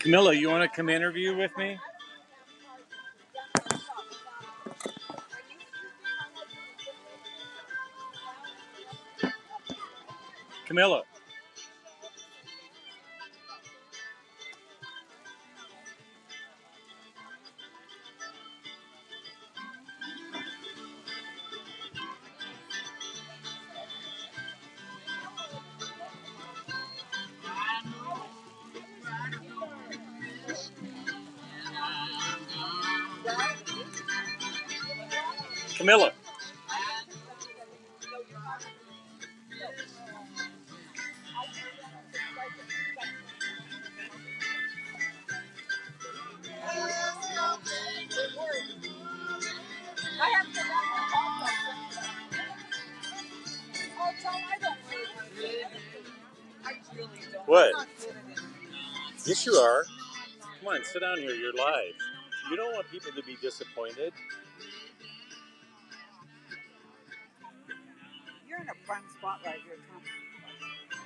Camilla, you want to come interview with me? Camilla. Camilla. What? Yes, you are. Come on, sit down here. You're live. You don't want people to be disappointed. You're in a prime spot right here, Tom.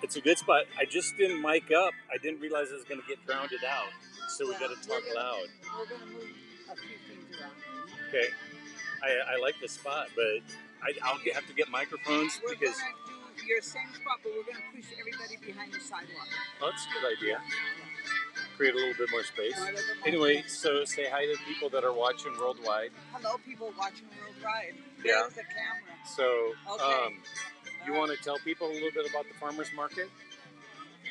It's a good spot. I just didn't mic up. I didn't realize I was going to get drowned out. So we got to talk loud. We're going to move a few things around. Okay. I like this spot, but I'll have to get microphones We're because. We're going to do your same spot, but we're going to push everybody behind the sidewalk. Oh, that's a good idea. Create a little bit more space. Anyway, so say hi to people that are watching worldwide. Hello, people watching worldwide. Yeah. There's the camera. So, okay. You want to tell people a little bit about the farmers market?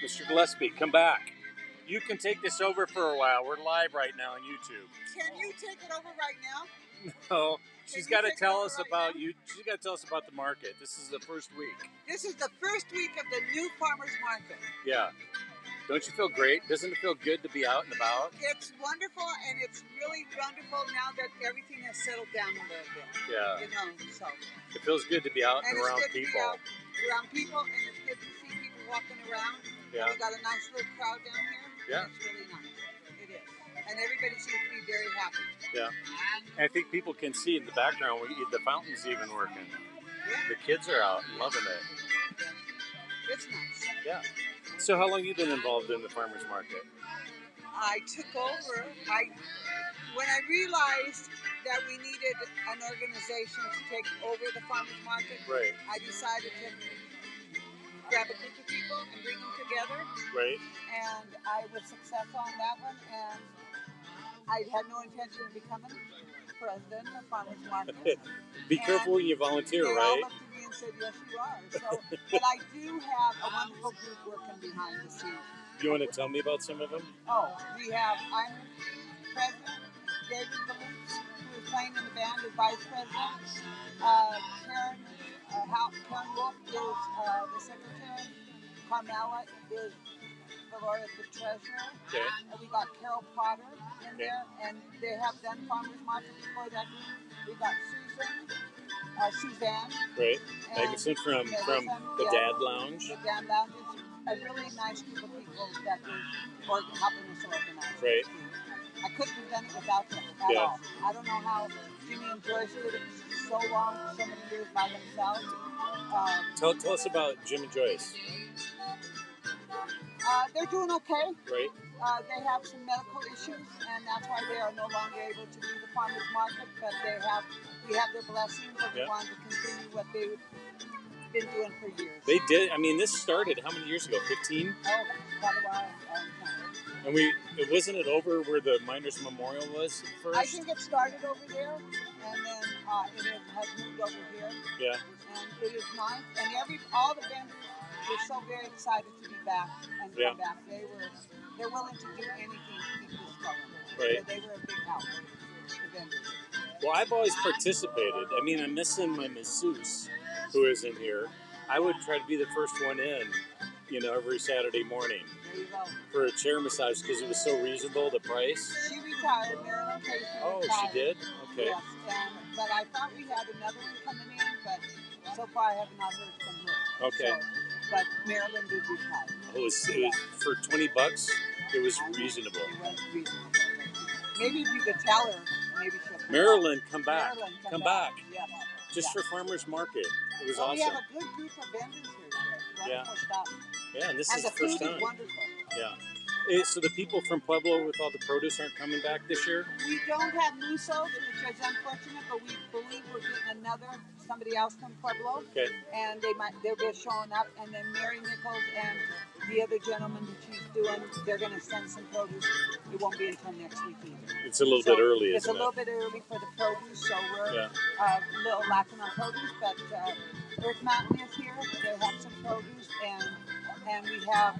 Mr. Gillespie, come back. You can take this over for a while. We're live right now on YouTube. Can you take it over right now? No. She's got to tell us about you. She's got to tell us about the market. This is the first week. This is the first week of the new farmers market. Yeah. Don't you feel great? Doesn't it feel good to be out and about? It's wonderful, and it's really wonderful now that everything has settled down a little bit. Yeah. You know, so. It feels good to be out and around people. Around people, and it's good to see people walking around. Yeah. We got a nice little crowd down here. Yeah. It's really nice. It is. And everybody seems to be very happy. Yeah. And I think people can see in the background, the fountain's even working. Yeah. The kids are out and loving it. It's nice. Yeah. So how long have you been involved in the farmers market? I took over. When I realized that we needed an organization to take over the farmers market, right. I decided to grab a group of people and bring them together. Right. And I was successful on that one, and I had no intention of becoming president of farmers market. Be careful when you volunteer, they right? All looked at me and said, yes, you are. So, but I do have a wonderful group working behind the scenes. You want to tell me about some of them? Oh, I'm president. David Galoots, who is playing in the band, is vice president. Karen Wolf is the secretary. Carmela is the treasurer. Okay. We got Carol Potter in there, and they have done farmers market before that group. We got Suzanne. Right. Magnuson from the Dad Lounge. The Dad Lounge is a really nice group of people that is helping us organize. Right. I couldn't have done it without them at all. I don't know how Jimmy and Joyce did it so long, so many years by themselves. Tell us about Jim and Joyce. They're doing okay. Right. They have some medical issues, and that's why they are no longer able to do the farmers market. But we have their blessings, and we want to continue what they've been doing for years. They did. I mean, this started how many years ago? 15. Oh, quite a while. And wasn't it over where the Miners Memorial was at first? I think it started over there, and then it has moved over here. Yeah. And it is nice, and all the vendors were so very excited to be back and come back. They're willing to do anything to keep this going. Right. So they were a big help, the vendors. Well, I've always participated. I mean, I'm missing my masseuse, who isn't here. I would try to be the first one in, every Saturday morning. There you go. For a chair massage because it was so reasonable, the price. She retired, Marilyn Casey. Oh, retired. she did? Okay. Yes, but I thought we had another one coming in, but so far I have not heard from her. Okay. But Marilyn did retire. It was for $20. It was reasonable. It was reasonable. Maybe if you could tell her, maybe she'll. Marilyn, come back. Come back. Yeah. Just for farmers market. It was awesome. awesome. We have a good group of vendors here today. Wonderful stuff. Yeah, and this and is the food first time. Is wonderful. Yeah. So the people from Pueblo with all the produce aren't coming back this year? We don't have Musos, which is unfortunate, but we believe we're getting somebody else from Pueblo, Okay. and they'll be showing up. And then Mary Nichols and the other gentleman that she's doing, they're going to send some produce. It won't be until next week either. It's a little bit early, It's a isn't little it? bit early for the produce, so we're Yeah. a little lacking on produce. But Earth Mountain is here. They have some produce, and we have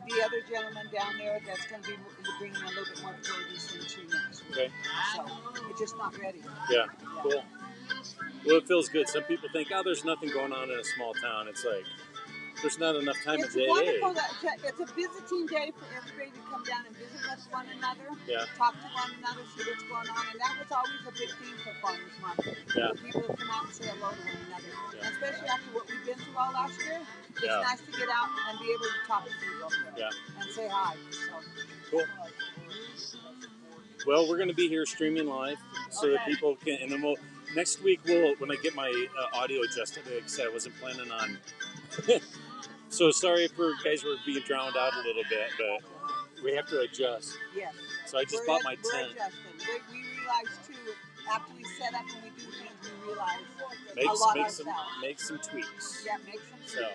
the other gentleman down there that's going to be bringing a little bit more produce into next week. Okay. So we're just not ready. Yeah. Cool. Well, it feels good. Some people think, oh, there's nothing going on in a small town. It's like, there's not enough time It's of day. wonderful it's a visiting day for everybody to come down and visit with one another, talk to one another, see what's going on, and that was always a big theme for Farmers Market. Yeah. For people to come out and say hello to one another, Yeah. and especially after what we've been through all last year. It's Yeah. nice to get out and be able to talk to people and say hi. So. Cool. Well, we're going to be here streaming live so that people can, and then next week when I get my audio adjusted, because I wasn't planning on. So sorry if guys were being drowned out a little bit, but we have to adjust. Yes. So I just bought my we're tent. Adjusting. We realize too, after we set up and we do things, we realize make some tweaks. Yeah, make some tweaks. So.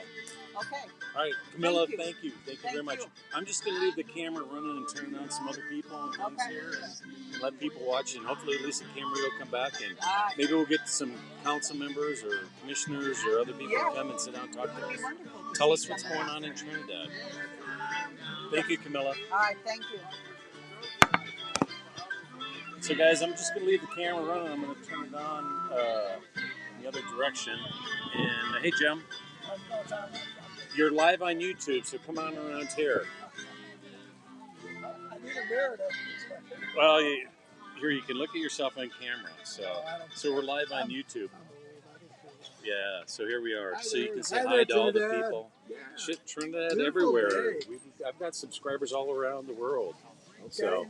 Okay. All right, Camilla, Thank you. Thank you very much. I'm just going to leave the camera running and turn on some other people and things here and let people watch. And hopefully Lisa Camry will come back and maybe we'll get some council members or commissioners or other people to come and sit down and talk to us. Tell us what's going on in Trinidad. Thank you, Camilla. All right, thank you. So guys, I'm just going to leave the camera running. I'm going to turn it on the other direction. And hey, Jim. You're live on YouTube, so come on around here. I need a mirror to. Well, here you can look at yourself on camera. So we're live on YouTube. Yeah, so here we are. So you can say hi to all the people. Yeah. Shit, Trinidad everywhere. I've got subscribers all around the world. Okay.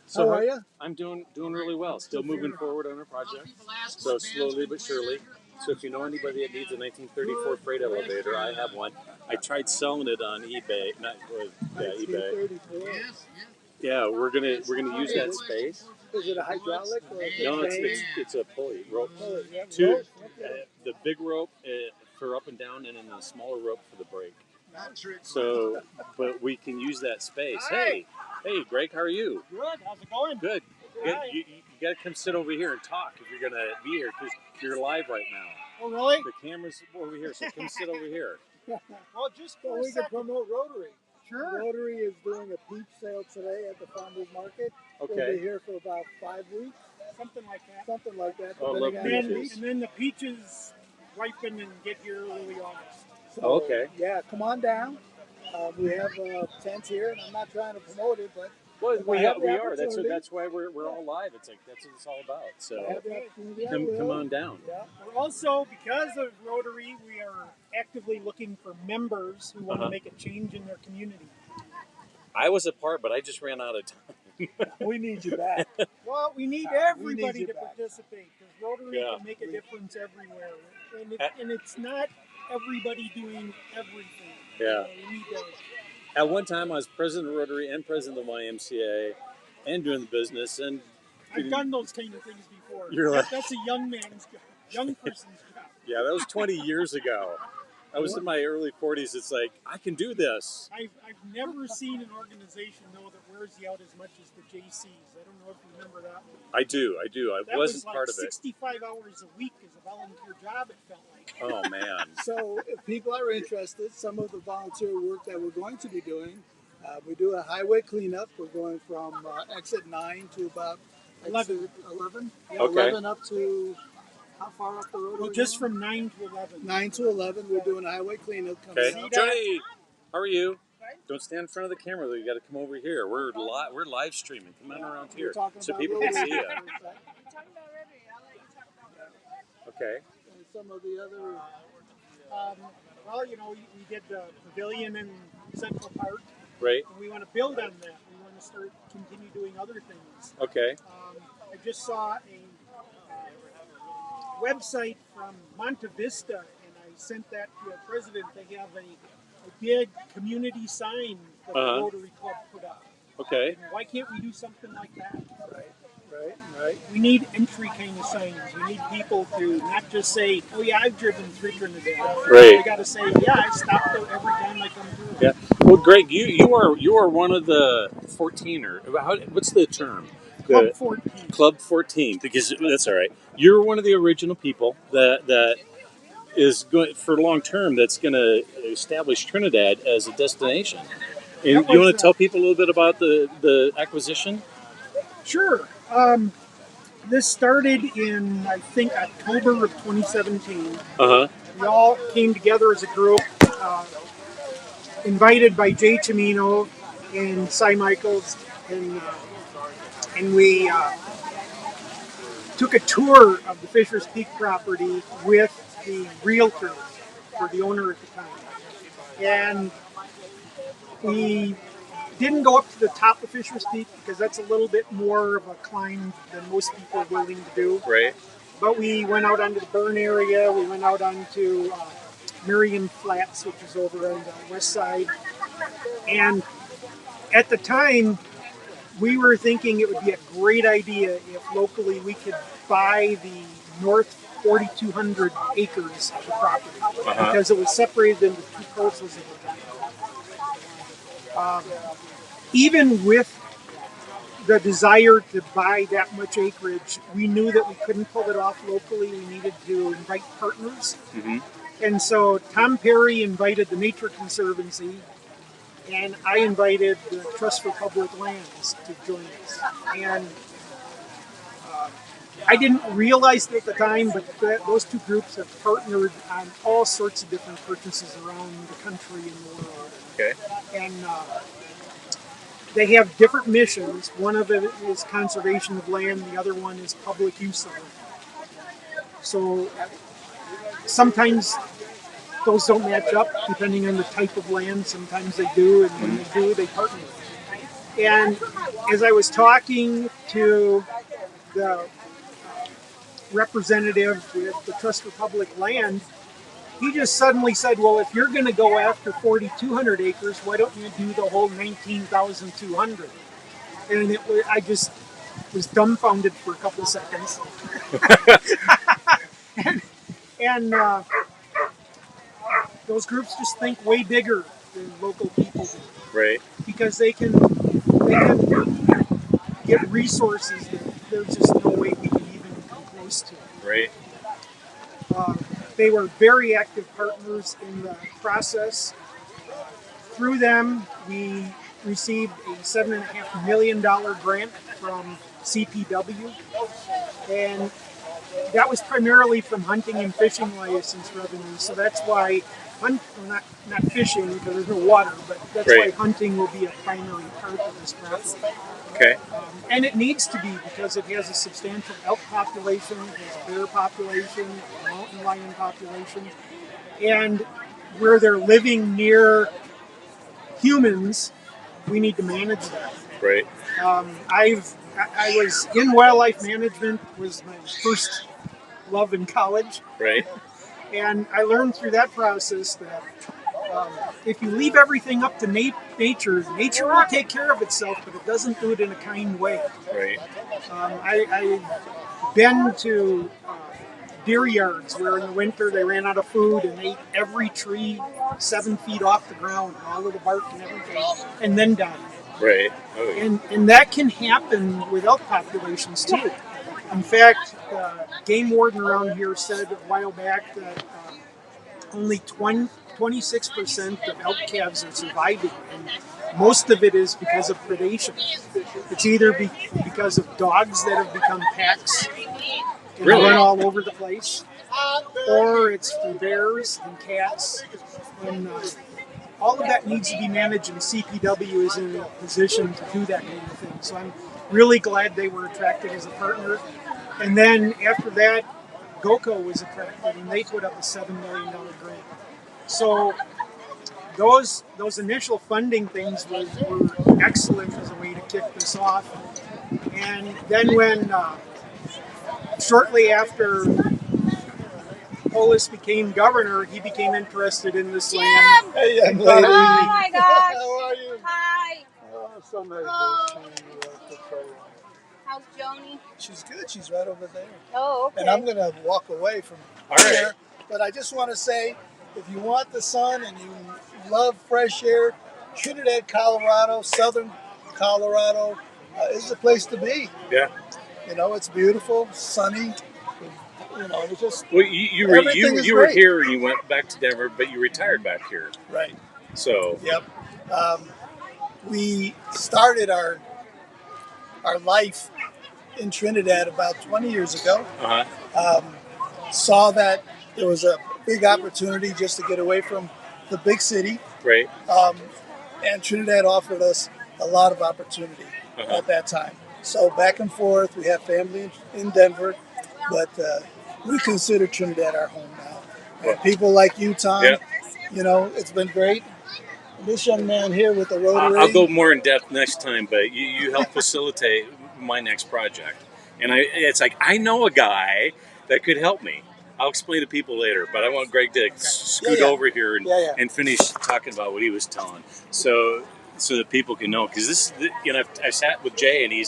So how are you? I'm doing really well. Still moving forward on our project. So slowly but surely. So if you know anybody that needs a 1934 freight elevator, I have one. I tried selling it on eBay. eBay. Yeah, we're gonna use that space. Is it a hydraulic or No, it's a pulley rope. The big rope for up and down, and then the smaller rope for the brake. So, but we can use that space. Hey, Greg, how are you? Good. How's it going? Good. You got to come sit over here and talk if you're gonna be here because you're live right now. Oh, really? The camera's over here, so come sit over here. Well, just so we can promote Rotary. Sure. Rotary is doing a peach sale today at the farmers market. Okay. We'll be here for about 5 weeks. Something like that. Something like that. Oh, love peaches. And then the peaches ripen and get here early August. So, okay. Yeah, come on down. We have tents here, and I'm not trying to promote it, but well, we are. opportunity. That's why we're all live. It's like that's what it's all about. So I have the opportunity, I come will. on down. Yeah. We're also, because of Rotary, we are actively looking for members who want to make a change in their community. I was a part, but I just ran out of time. We need you back. Well, we need everybody you to back. participate because Rotary can make a difference everywhere. And it's not everybody doing everything. Yeah. We need to. At one time, I was president of Rotary and president of the YMCA, and doing the business. And I've done those kind of things before. You're like- That's a young man's job, young person's job. yeah, that was 20 years ago. I was in my early 40s. It's like I can do this. I've never seen an organization though that wears you out as much as the JCs. I don't know if you remember that one. I do. I That wasn't was like part of it. 65 hours a week as a volunteer job. It felt like. Oh man. So if people are interested, some of the volunteer work that we're going to be doing, we do a highway cleanup. We're going from exit 9 to about 11. 11? Yeah, Okay. 11 up to, how far up the road? Well, just from 9 to 11. 9 to 11, we're doing a highway cleanup. Okay, Coming up. Johnny, how are you? Don't stand in front of the camera though. You got to come over here. We're live streaming. Come on around here We're talking so about people can Rotary. see you. Okay. And some of the other, Well, you know, we did the pavilion in Central Park, Right. and we want to build on that. We want to continue doing other things. Okay. I just saw a website from Monte Vista, and I sent that to our president. They have a big community sign that the Rotary Club put up. Okay. And why can't we do something like that? Right. We need entry kind of signs. We need people to not just say, "Oh yeah, I've driven through Trinidad." Right. They got to say, "Yeah, I stopped there every time I come through." Yeah. Well, Greg, you are one of the 14, or what's the term? Club 14. Club 14, because that's all right. You're one of the original people that is going for long term. That's going to establish Trinidad as a destination. And you want to tell people a little bit about the acquisition? Sure. This started in, I think, October of 2017. We all came together as a group, invited by Jay Chimino and Cy Michaels, and we took a tour of the Fisher's Peak property with the realtor for the owner at the time. And we didn't go up to the top of Fisher's Peak because that's a little bit more of a climb than most people are willing to do. Right. But we went out onto the Burn area. We went out onto Miriam Flats, which is over on the west side. And at the time, we were thinking it would be a great idea if locally we could buy the north 4,200 acres of the property because it was separated into two parcels at the time. Even with the desire to buy that much acreage, we knew that we couldn't pull it off locally. We needed to invite partners. And so Tom Perry invited the Nature Conservancy, and I invited the Trust for Public Lands to join us. And I didn't realize it at the time, but those two groups have partnered on all sorts of different purchases around the country and the world. Okay. And they have different missions. One of it is conservation of land, the other one is public use of it. So sometimes those don't match up depending on the type of land. Sometimes they do, and when they do, they partner. And as I was talking to the representative with the Trust for Public Land, he just suddenly said, well, if you're going to go after 4,200 acres, why don't you do the whole 19,200? And I just was dumbfounded for a couple of seconds. and those groups just think way bigger than local people do. Right. Because they can get resources that there's just no way we can even come close to. Right. They were very active partners in the process. Through them, we received a $7.5 million grant from CPW, and that was primarily from hunting and fishing license revenue. So that's why not fishing because there's no water, but that's why hunting will be a primary part of this property. Okay. And it needs to be because it has a substantial elk population, it has a bear population, a mountain lion population, and where they're living near humans, we need to manage that. Right. I was in wildlife management, was my first love in college. Right. And I learned through that process that if you leave everything up to nature will take care of itself, but it doesn't do it in a kind way. Right. I've been to deer yards where in the winter they ran out of food and ate every tree 7 feet off the ground, all of the bark and everything, and then died. Right. Oh, yeah. And that can happen with elk populations too. In fact, the game warden around here said a while back that only 26% of elk calves are surviving, and most of it is because of predation. It's either because of dogs that have become packs and run all over the place, or it's through bears and cats, and all of that needs to be managed, and CPW is in a position to do that kind of thing. So I'm really glad they were attracted as a partner. And then after that, GOCO was attracted, and they put up a $7 million grant. So those initial funding things were excellent as a way to kick this off. And then when shortly after Polis became governor, he became interested in this Jim! land. Hey, young Oh lady. my gosh. How are you? Hi. Oh, so nice Oh. to see you at the program. How's Joni? She's good. She's right over there. Oh, okay. And I'm going to walk away from All right. here. But I just want to say, if you want the sun and you love fresh air, Trinidad, Colorado, southern Colorado is the place to be. Yeah. You know, it's beautiful, sunny. You know, it's just Well, you Everything is were great. here and you went back to Denver, but you retired back here. right. So Yep. We started our life in Trinidad about 20 years ago. Saw that there was a big opportunity just to get away from the big city, right. and Trinidad offered us a lot of opportunity at that time. So back and forth, we have family in Denver, but we consider Trinidad our home now. And people like you, Tom, Yep. you know, it's been great. This young man here with the Rotary. I'll go more in depth next time, but you help facilitate my next project, and it's like I know a guy that could help me. I'll explain to people later, but I want Greg to scoot Yeah. over here and, Yeah. and finish talking about what he was telling, so that people can know. Because this, you know, I sat with Jay and he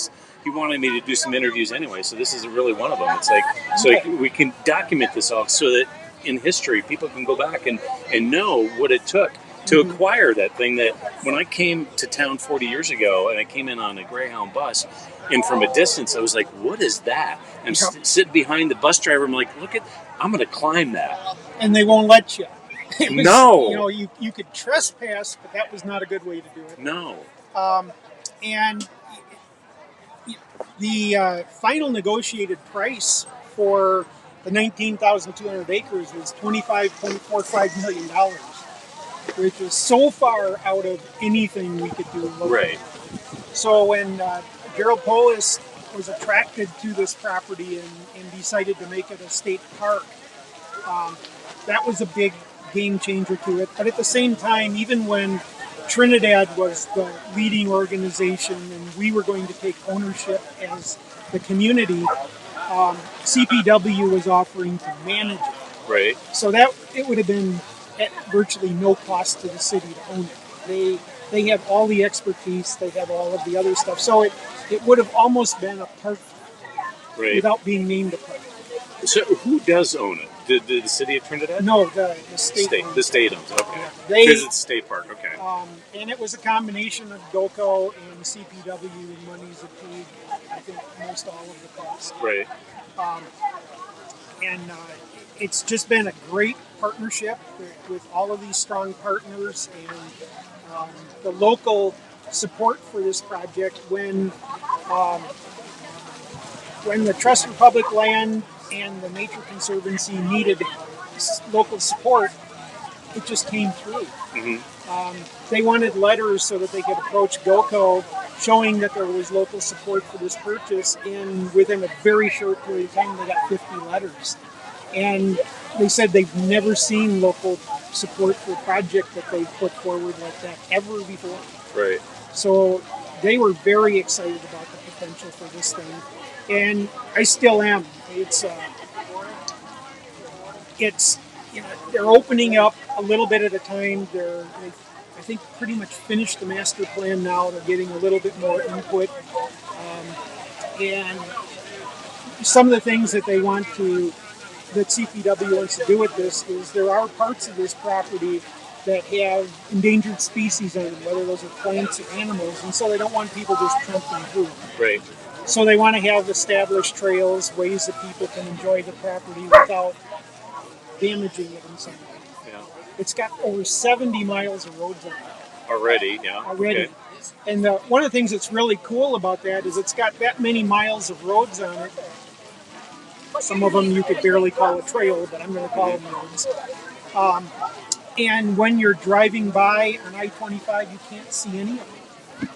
wanted me to do some interviews anyway, so this is really one of them. It's like so we can document this all so that in history people can go back and know what it took to acquire that thing. That when I came to town 40 years ago and I came in on a Greyhound bus, and from a distance I was like, what is that? And sitting behind the bus driver, I'm like, I'm going to climb that. And they won't let you. It was, No. You know, you could trespass, but that was not a good way to do it. No. And the final negotiated price for the 19,200 acres was $25.45 million, which was so far out of anything we could do locally. Right. So when Gerald Polis was attracted to this property and decided to make it a state park, that was a big game changer to it. But at the same time, even when Trinidad was the leading organization and we were going to take ownership as the community, CPW was offering to manage it. Right. So that it would have been at virtually no cost to the city to own it. They have all the expertise, they have all of the other stuff. So it would have almost been a park without being named a park. So who does own it? The city of Trinidad? No, the state. The state owns it. Okay. They- Because it's state park. Okay. And it was a combination of GOCO and CPW and monies that paid, I think, most all of the costs. Right. And it's just been a great partnership with all of these strong partners and the local support for this project. When the Trust for Public Land and the Nature Conservancy needed local support, it just came through. They wanted letters so that they could approach GOCO showing that there was local support for this purchase, and within a very short period of time they got 50 letters. And they said they've never seen local support for a project that they've put forward like that ever before. Right. So they were very excited about the potential for this thing, and I still am. It's you know, they're opening up a little bit at a time. They I think pretty much finished the master plan now. They're getting a little bit more input, and some of the things that they want to, that CPW wants to do with this is there are parts of this property that have endangered species on them, whether those are plants or animals, and so they don't want people just trampling through. Right. So they want to have established trails, ways that people can enjoy the property without damaging it in some way. Yeah. It's got over 70 miles of roads on it Already. Yeah. already. Okay. And one of the things that's really cool about that is it's got that many miles of roads on it. Some of them you could barely call a trail, but I'm going to call them roads. And when you're driving by on I-25, you can't see any of them.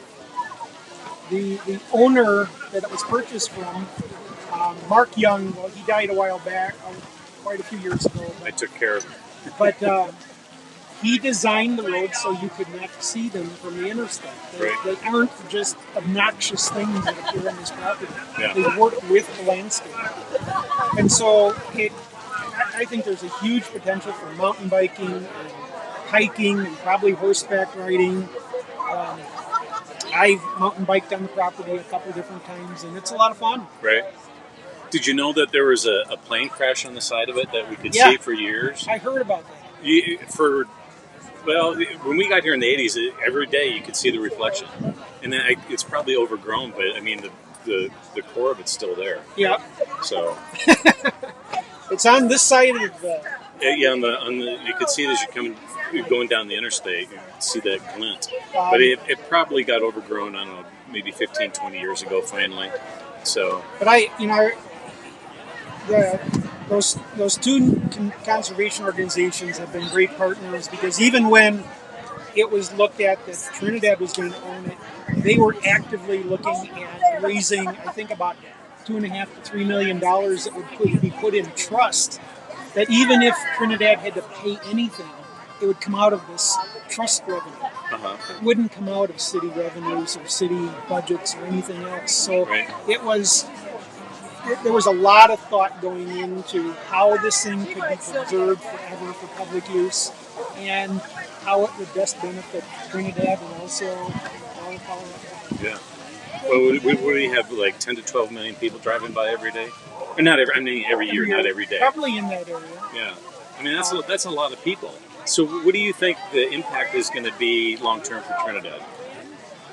The owner that it was purchased from, Mark Young, well, he died a while back, quite a few years ago. I took care of it. But he designed the roads so you could not see them from the interstate. They aren't just obnoxious things that appear on this property. Yeah. They work with the landscape. And so I think there's a huge potential for mountain biking and hiking and probably horseback riding. I've mountain biked on the property a couple different times, and it's a lot of fun. Right. Did you know that there was a plane crash on the side of it that we could Yeah. see for years? I heard about that. Well, when we got here in the 80s, every day you could see the reflection. And then it's probably overgrown, but I mean, the core of it's still there. Yeah. So, It's on this side of the... yeah, on the you could see it as you're going down the interstate, you could see that glint. But it probably got overgrown, I don't know, maybe 15, 20 years ago finally. So, But those two conservation organizations have been great partners, because even when it was looked at that Trinidad was going to own it, they were actively looking at raising, I think, about $2.5 to $3 million that would be put in trust. That even if Trinidad had to pay anything, it would come out of this trust revenue. It wouldn't come out of city revenues or city budgets or anything else. So Right. there was a lot of thought going into how this thing could be preserved forever for public use, and how it would best benefit Trinidad and also all of Colorado. yeah. Well, would we have like 10 to 12 million people driving by every day? Or not every, I mean every year, not every day. Probably in that area. Yeah. I mean, that's a lot of people. So what do you think the impact is going to be long term for Trinidad?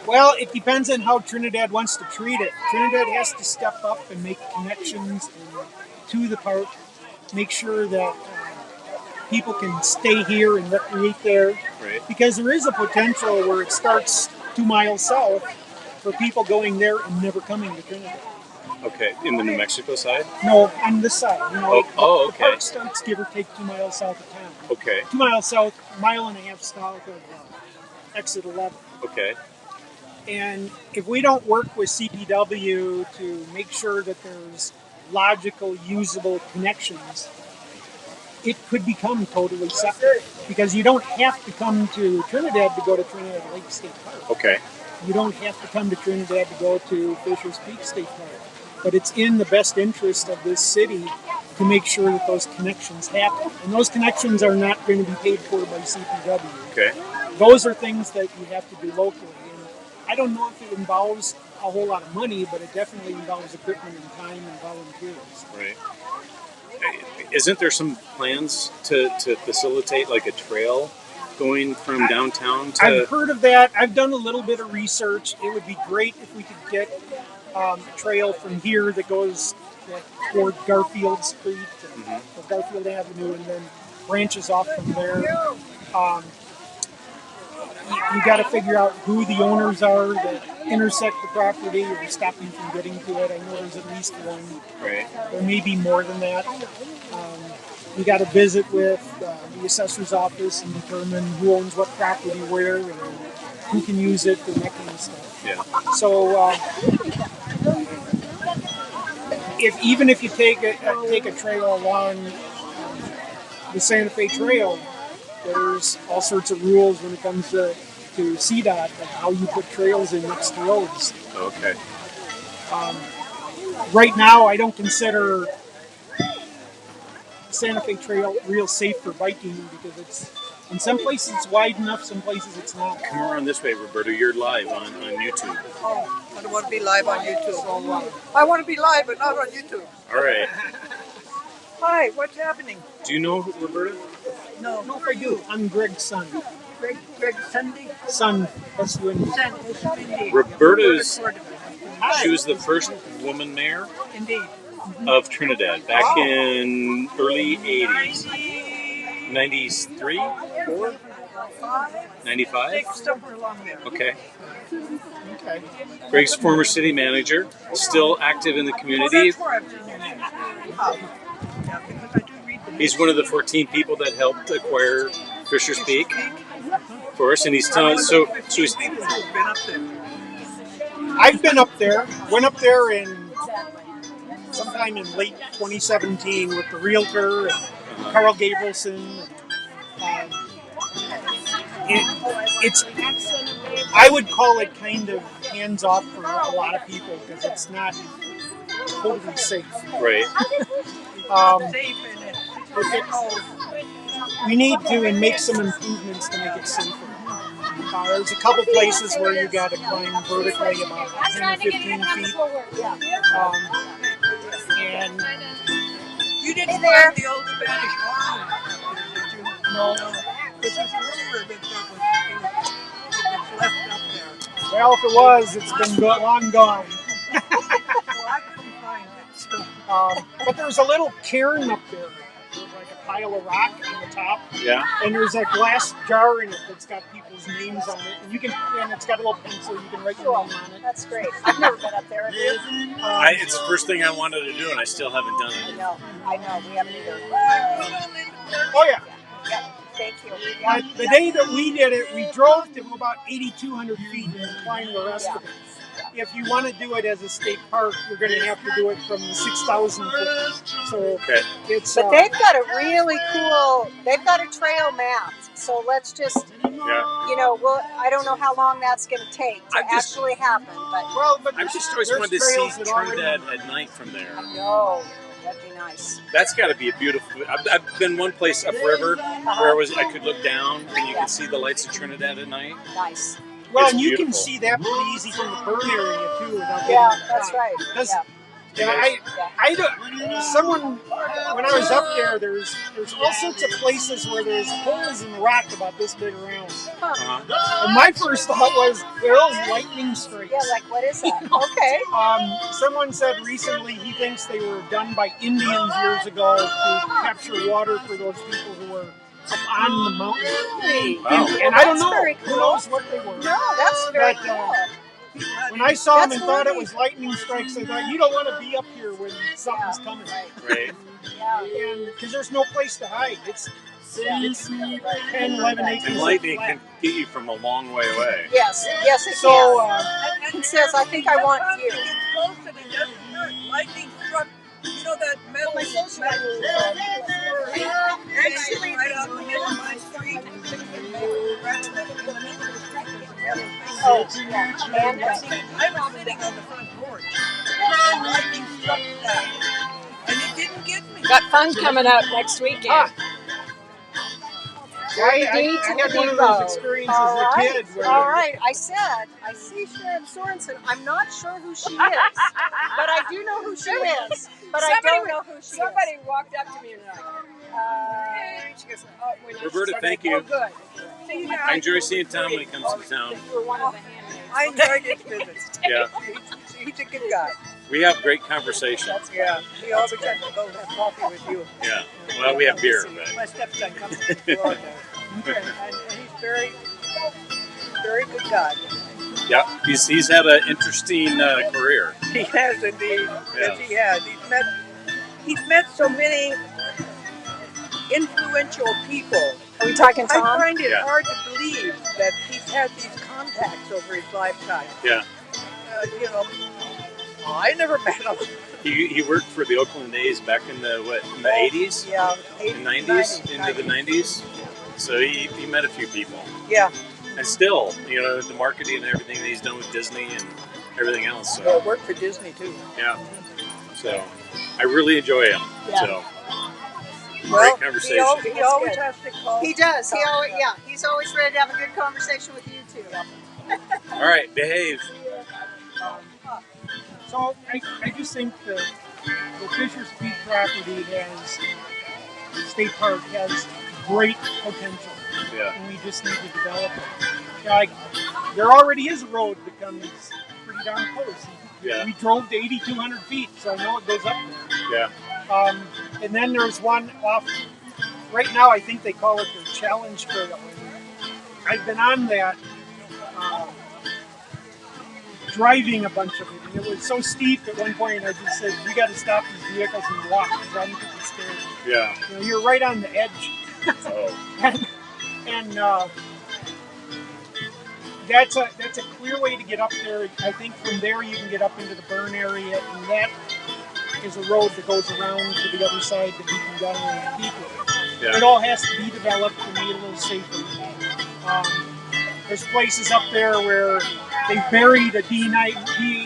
Well, it depends on how Trinidad wants to treat it. Trinidad has to step up and make connections to the park, make sure that people can stay here and recreate there. Right. Because there is a potential where it starts 2 miles south for people going there and never coming to Trinidad. Okay, in the New Mexico side? No, on this side. You know, okay. The park starts give or take 2 miles south of town. Okay, 2 miles south, 1.5 miles south of exit 11. okay. And if we don't work with CPW to make sure that there's logical, usable connections, it could become totally separate. Because you don't have to come to Trinidad to go to Trinidad Lake State Park. Okay. You don't have to come to Trinidad to go to Fisher's Peak State Park. But it's in the best interest of this city to make sure that those connections happen. And those connections are not going to be paid for by CPW. Okay. Those are things that you have to do locally. And I don't know if it involves a whole lot of money, but it definitely involves equipment and time and volunteers. Right. Isn't there some plans to facilitate like a trail going from downtown to... I've heard of that. I've done a little bit of research. It would be great if we could get a trail from here that goes toward Garfield Street or Garfield Avenue, and then branches off from there. You got to figure out who the owners are that intersect the property or stop you from getting to it. I know there's at least one. Right. There may be more than that. You got to visit with the assessor's office and determine who owns what property where and who can use it and that kind of stuff. Yeah. So even if you take a trail along the Santa Fe Trail, there's all sorts of rules when it comes to CDOT of how you put trails in next to roads. Okay. Right now, I don't consider Santa Fe Trail real safe for biking because it's in some places it's wide enough, some places it's not. Come around this way, Roberto. You're live on YouTube. Oh, I don't want to be live on YouTube. I want to be live, but not on YouTube. All right. Hi, what's happening? Do you know Roberta? No, No, if I do, I'm Greg's son. Greg Sunday? Son, S-U-N-D. Sunday. Roberta's... Hi. She was the first woman mayor Indeed. of Trinidad back in early 80s. 93? 4? 95? Somewhere along there. Okay. Okay. Greg's former city manager, still active in the community. That's where I've been there. Yeah, because I do read the He's one of the 14 people that helped acquire Fisher's Peak for us, and he's telling us, so he's, people who've been up there. I've been up there. Went up there sometime in late 2017 with the realtor and Carl Gabrielson. I would call it kind of hands off for a lot of people because it's not totally safe. right. Safe and We need to make some improvements to make it safer. There's a couple places where you got to climb vertically about 10 or 15 feet. And You didn't find the old Spanish Army, did you? no, This is a rumor that it was left up there. well, if it was, it's been long gone. Well, I couldn't find it. So. But there's a little cairn up there. There's like a pile of rock on the top. Yeah. And there's a glass jar in it that's got people's names on it. And it's got a little pencil, you can write your name on it. That's great. I've never been up there. It's the first thing I wanted to do, and I still haven't done it. I know. We haven't either. Oh, yeah. Yep. Thank you. Yeah. The day that we did it, we drove to about 8,200 feet and climbed the rest of it. If you want to do it as a state park, you're going to have to do it from 6,000 foot. So it's. But they've got a really cool. They've got a trail map. So let's just. I don't know how long that's going to take to actually happen, but. I've just always wanted to see Trinidad at night from there. No. That'd be nice. That's got to be a beautiful. I've been one place upriver where I could look down and you could see the lights of Trinidad at night. Nice. Well, it's and you beautiful. can see that pretty easy from the burn area too. That's right. Someone when I was up there, there's all sorts of places where there's holes in the rock about this big around. And my first thought was, they're those lightning strikes. Yeah, like what is that? Okay. Someone said recently he thinks they were done by Indians years ago to capture water for those people who were up on the mountain. And I don't know. Who knows what they were? No, that's very cool. When I saw them and thought it was lightning strikes, I thought, you don't want to be up here when something's coming. Right. And because there's no place to hide. It's 10, 11 acres. And lightning can get you from a long way away. Yes, it can. He says, I think I want you. It's close and it doesn't hurt. Lightning struck, that metal actually right out the middle of my street. Oh, yeah. And I was sitting on the front porch, and lightning struck that, and it didn't get me. Got fun coming up next weekend. I had one of those experiences as a kid. All right. I see Sharon Sorensen. I'm not sure who she is, but I do know who she is. But I don't know who she is. Somebody walked up to me and she goes, Roberta, thank you. Oh, good. I enjoy seeing Tom when he comes to town. I enjoyed his visits. Yeah. He's a good guy. We have great conversation. Yeah. He always has to go have coffee with you. Yeah. Well, we have beer, My but stepson comes to Florida. And he's very, very good guy. yeah, he's had an interesting career. He has indeed. Yeah. Yes, he has. He's met so many influential people. Are we talking I Tom? find it Yeah. hard to believe that he's had these contacts over his lifetime. Yeah. I never met him. He worked for the Oakland A's back in the 80s? Yeah, The 90s? Into the 90s? So he met a few people. Yeah. And still, the marketing and everything that he's done with Disney and everything else. So, Well, worked for Disney too. yeah. So, I really enjoy him. Yeah. So, Well, great conversation. He always has to call. He does. He's always ready to have a good conversation with you two. All right, behave. So I just think the Fisher's Peak property state park has great potential. Yeah. And we just need to develop it. There already is a road that comes pretty darn close. Yeah. We drove to 8,200 feet, so I know it goes up there. Yeah. And then there's one off, right now I think they call it the Challenge Trail. I've been on that, driving a bunch of it, and it was so steep at one point I just said, we got to stop these vehicles and walk, because I'm getting scared. Yeah. You're right on the edge. Oh. and that's a clear way to get up there. I think from there you can get up into the burn area, and that is a road that goes around to the other side that we can go and people. Yeah. It all has to be developed and made a little safer. There's places up there where they buried a D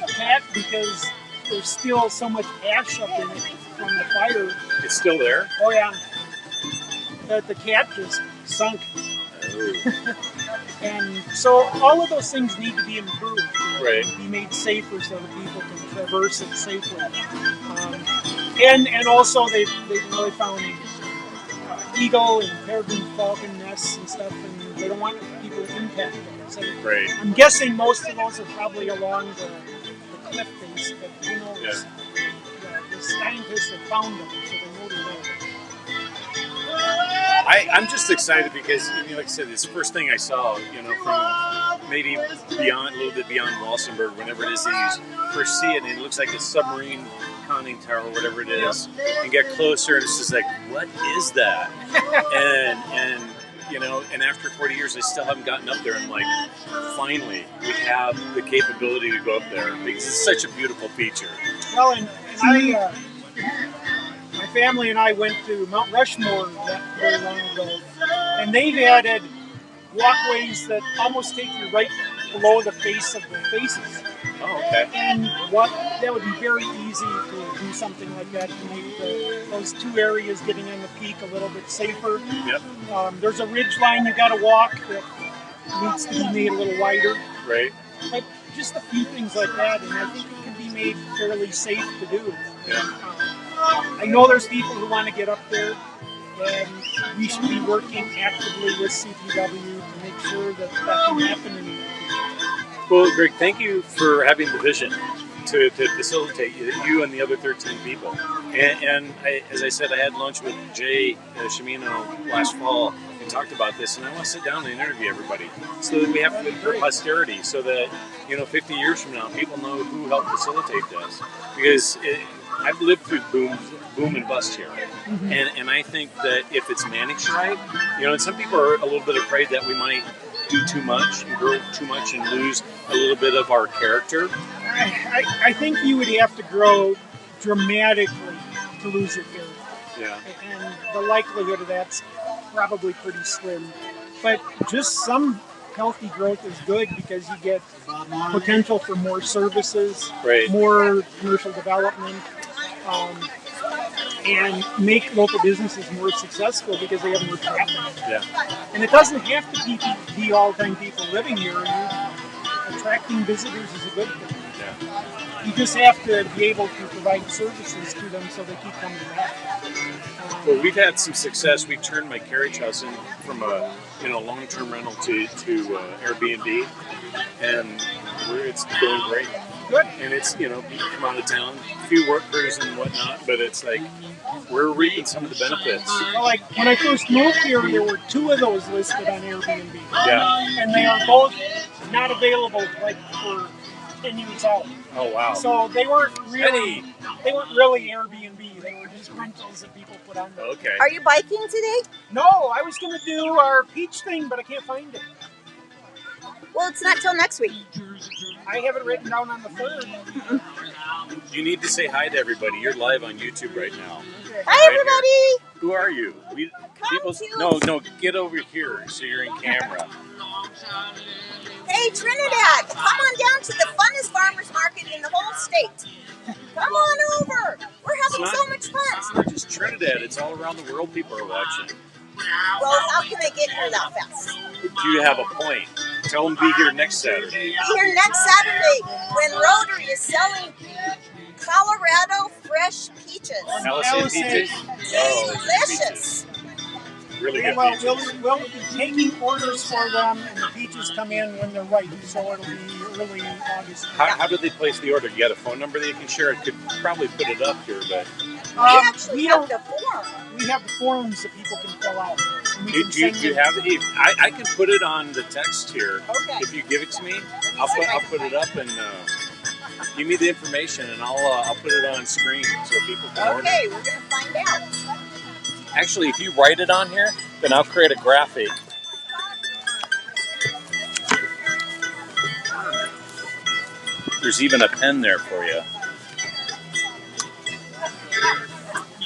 cat because there's still so much ash up in it from the fire. It's still there? Oh yeah. that the cat just sunk. Oh, And so all of those things need to be improved, right. be made safer so that people can traverse it safely. And also they've really found eagle and peregrine falcon nests and stuff, and they don't want people to impact them. So Right. I'm guessing most of those are probably along the cliff face, but who knows? Yeah. The scientists have found them, so they know they're there. I'm just excited because, you know, like I said, it's the first thing I saw, you know, from maybe beyond, a little bit beyond Walsenburg, whenever it is that you first see it, and it looks like a submarine conning tower, whatever it is, and get closer, and it's just like, what is that? and you know, and after 40 years, I still haven't gotten up there. And like, finally, we have the capability to go up there because it's such a beautiful feature. Well, and I, my family and I went to Mount Rushmore not very long ago, and they've added walkways that almost take you right below the face of the faces. Oh, okay. And that would be very easy to do something like that to make those two areas getting on the peak a little bit safer. Yep. There's a ridge line you got to walk that needs to be made a little wider. Right. But just a few things like that, and I think it can be made fairly safe to do. Yeah. I know there's people who want to get up there, and we should be working actively with CPW to make sure that can happen in the future. Well, Greg, thank you for having the vision to facilitate you and the other 13 people. And as I said, I had lunch with Jay Shimino last fall and talked about this, and I want to sit down and interview everybody so that we have for posterity, so that, you know, 50 years from now, people know who helped facilitate this. Because I've lived through boom and bust here. Mm-hmm. And I think that if it's managed right, you know, and some people are a little bit afraid that we might do too much and grow too much and lose a little bit of our character. I think you would have to grow dramatically to lose your character. Yeah. And the likelihood of that's probably pretty slim. But just some healthy growth is good because you get potential for more services, Right. more commercial development, and make local businesses more successful because they have more traffic. Yeah. And it doesn't have to be all-time people living here. Attracting visitors is a good thing. Yeah. You just have to be able to provide services to them so they keep coming back. Well, we've had some success. We turned my carriage house in from a long-term rental to Airbnb, and it's going great. Good. And it's, you know, people come out of town, a few work crews and whatnot, but it's like we're reaping some of the benefits. Well, like when I first moved here, there were 2 of those listed on Airbnb. Yeah. And they are both not available like for 10 years out. Oh, wow. So they weren't really Airbnb. They were just rentals that people put on there. Okay. Are you biking today? No, I was going to do our peach thing, but I can't find it. Well, it's not till next week. I have it written down on the 3rd. You need to say hi to everybody. You're live on YouTube right now. Hi, everybody. Who are you? No, get over here so you're in camera. Hey, Trinidad, come on down to the funnest farmers market in the whole state. Come on over. We're having so much It's fun. not just Trinidad. It's all around the world people are watching. Well, how can I get here that fast? You have a point. Tell them to be here next Saturday. Be here next Saturday when Rotary is selling Colorado fresh peaches. Allison peaches? Delicious. Really good Well, peaches. we'll be taking orders for them, and the peaches come in when they're ripe, so it'll be early August. How do they place the order? You got a phone number that you can share? I could probably put it up here, but We actually we have don't. the form. We have the forms that people can fill out. And we do can you send them- have it? I can put it on the text here. Okay. If you give it to me, I'll put it up and give me the information, and I'll put it on screen so people can order. Okay, we're going to find out. Actually, if you write it on here, then I'll create a graphic. There's even a pen there for you.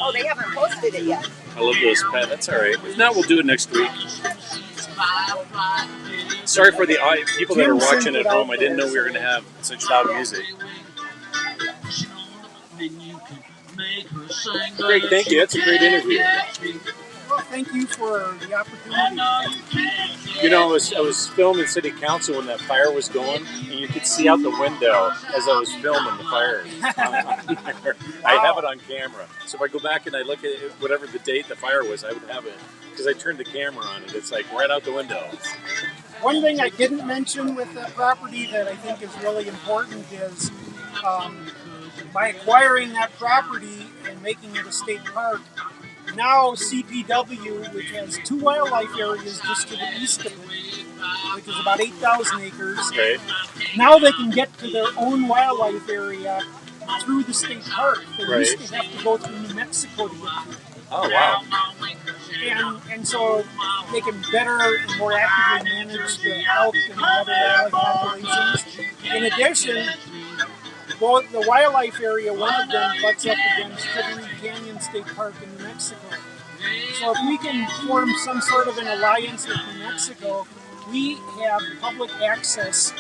Oh, they haven't posted it yet. I love those pens. That's all right. If not, we'll do it next week. Sorry for the people that are watching at home. I didn't know we were going to have such loud music. Great, thank you. That's a great interview. Well, thank you for the opportunity. You know, I was filming City Council when that fire was going, and you could see out the window as I was filming the fire. I have it on camera. So if I go back and I look at it, whatever the date the fire was, I would have it. Because I turned the camera on it. It's like right out the window. One thing I didn't mention with that property that I think is really important is by acquiring that property and making it a state park, now CPW, which has 2 wildlife areas just to the east of it, which is about 8,000 acres, Okay. now they can get to their own wildlife area through the state park. They used to have to go through New Mexico to get to it. Oh, wow. And so they can better and more actively manage the elk and the other wildlife populations. In addition, both the wildlife area, one of them butts up against Sugar Canyon State Park in New Mexico. So if we can form some sort of an alliance with New Mexico, we have public access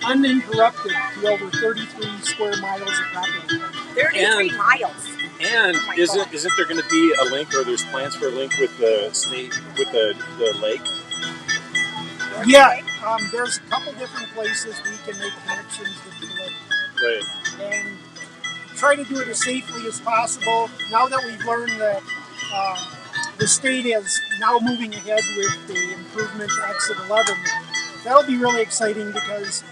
uninterrupted to over 33 square miles of property. 33 miles. And Oh my isn't there going to be a link, or there's plans for a link with the state, with the lake? Yeah, there's a couple different places we can make connections with the lake. Right. And try to do it as safely as possible. Now that we've learned that the state is now moving ahead with the improvement to Exit 11, that'll be really exciting because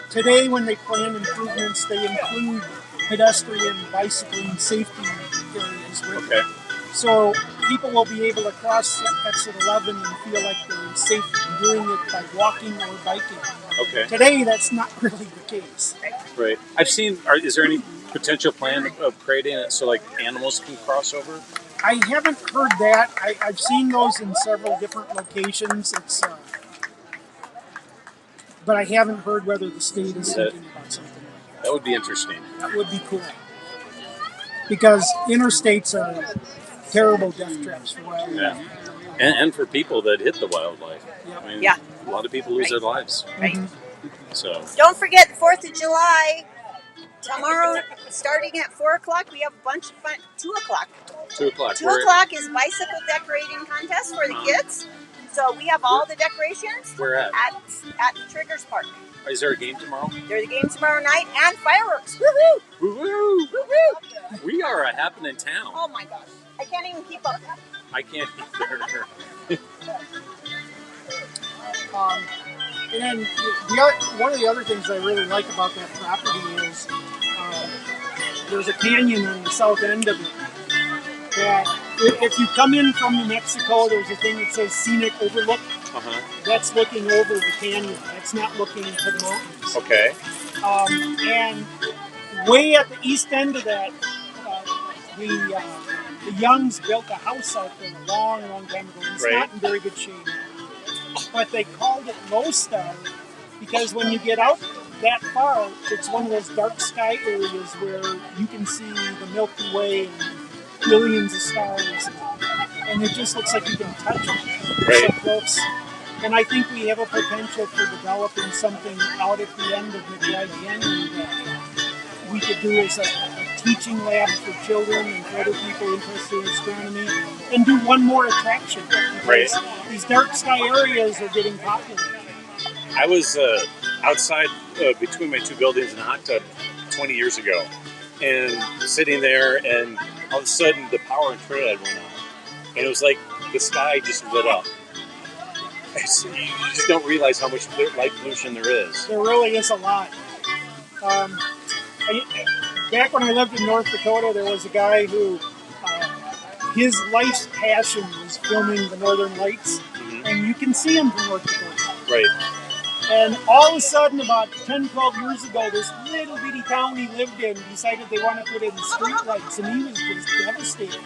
today when they plan improvements, they include pedestrian, bicycling, safety areas with it. So people will be able to cross Exit 11 and feel like they're safe doing it by walking or biking. Okay. Today, that's not really the case. Right. I've seen. Is there any potential plan of creating it so like animals can cross over? I haven't heard that. I've seen those in several different locations. It's, but I haven't heard whether the state is thinking about something like that. That would be interesting. That would be cool. Because interstates are terrible death traps for wildlife. Yeah. And for people that hit the wildlife. Yep. I mean, Yeah. a lot of people lose their lives. Right. So. Don't forget the 4th of July. Tomorrow, starting at 4 o'clock, we have a bunch of fun. 2 o'clock. 2 o'clock. 2 o'clock is bicycle decorating contest for the kids. So we have all the decorations Where at? at the Triggers Park. Is there a game tomorrow? There's a game tomorrow night and fireworks. Woohoo! Woo-hoo! Woohoo! We are a happening town. Oh my gosh. I can't even keep up. I can't either. And then one of the other things I really like about that property is there's a canyon on the south end of it that if you come in from New Mexico, there's a thing that says Scenic Overlook. That's looking over the canyon. That's not looking to the mountains. Okay. And way at the east end of that, the Youngs built a house out there a long, long time ago. It's not in very good shape. But they called it Low Star because when you get out that far, it's one of those dark sky areas where you can see the Milky Way and billions of stars. And it just looks like you can touch it so close. And I think we have a potential for developing something out at the end of McBride Canyon that we could do as a teaching lab for children and for other people interested in astronomy, and do one more attraction. Because these dark sky areas are getting popular. I was outside between my two buildings in a hot tub 20 years ago, and sitting there, and all of a sudden the power in Trinidad went on, and it was like the sky just lit up. You just don't realize how much light pollution there is. There really is a lot. Back when I lived in North Dakota, there was a guy who his life's passion was filming the Northern Lights, and you can see them from North Dakota. Right. And all of a sudden, about 10, 12 years ago, this little bitty town he lived in decided they want to put in street lights, and he was just devastated.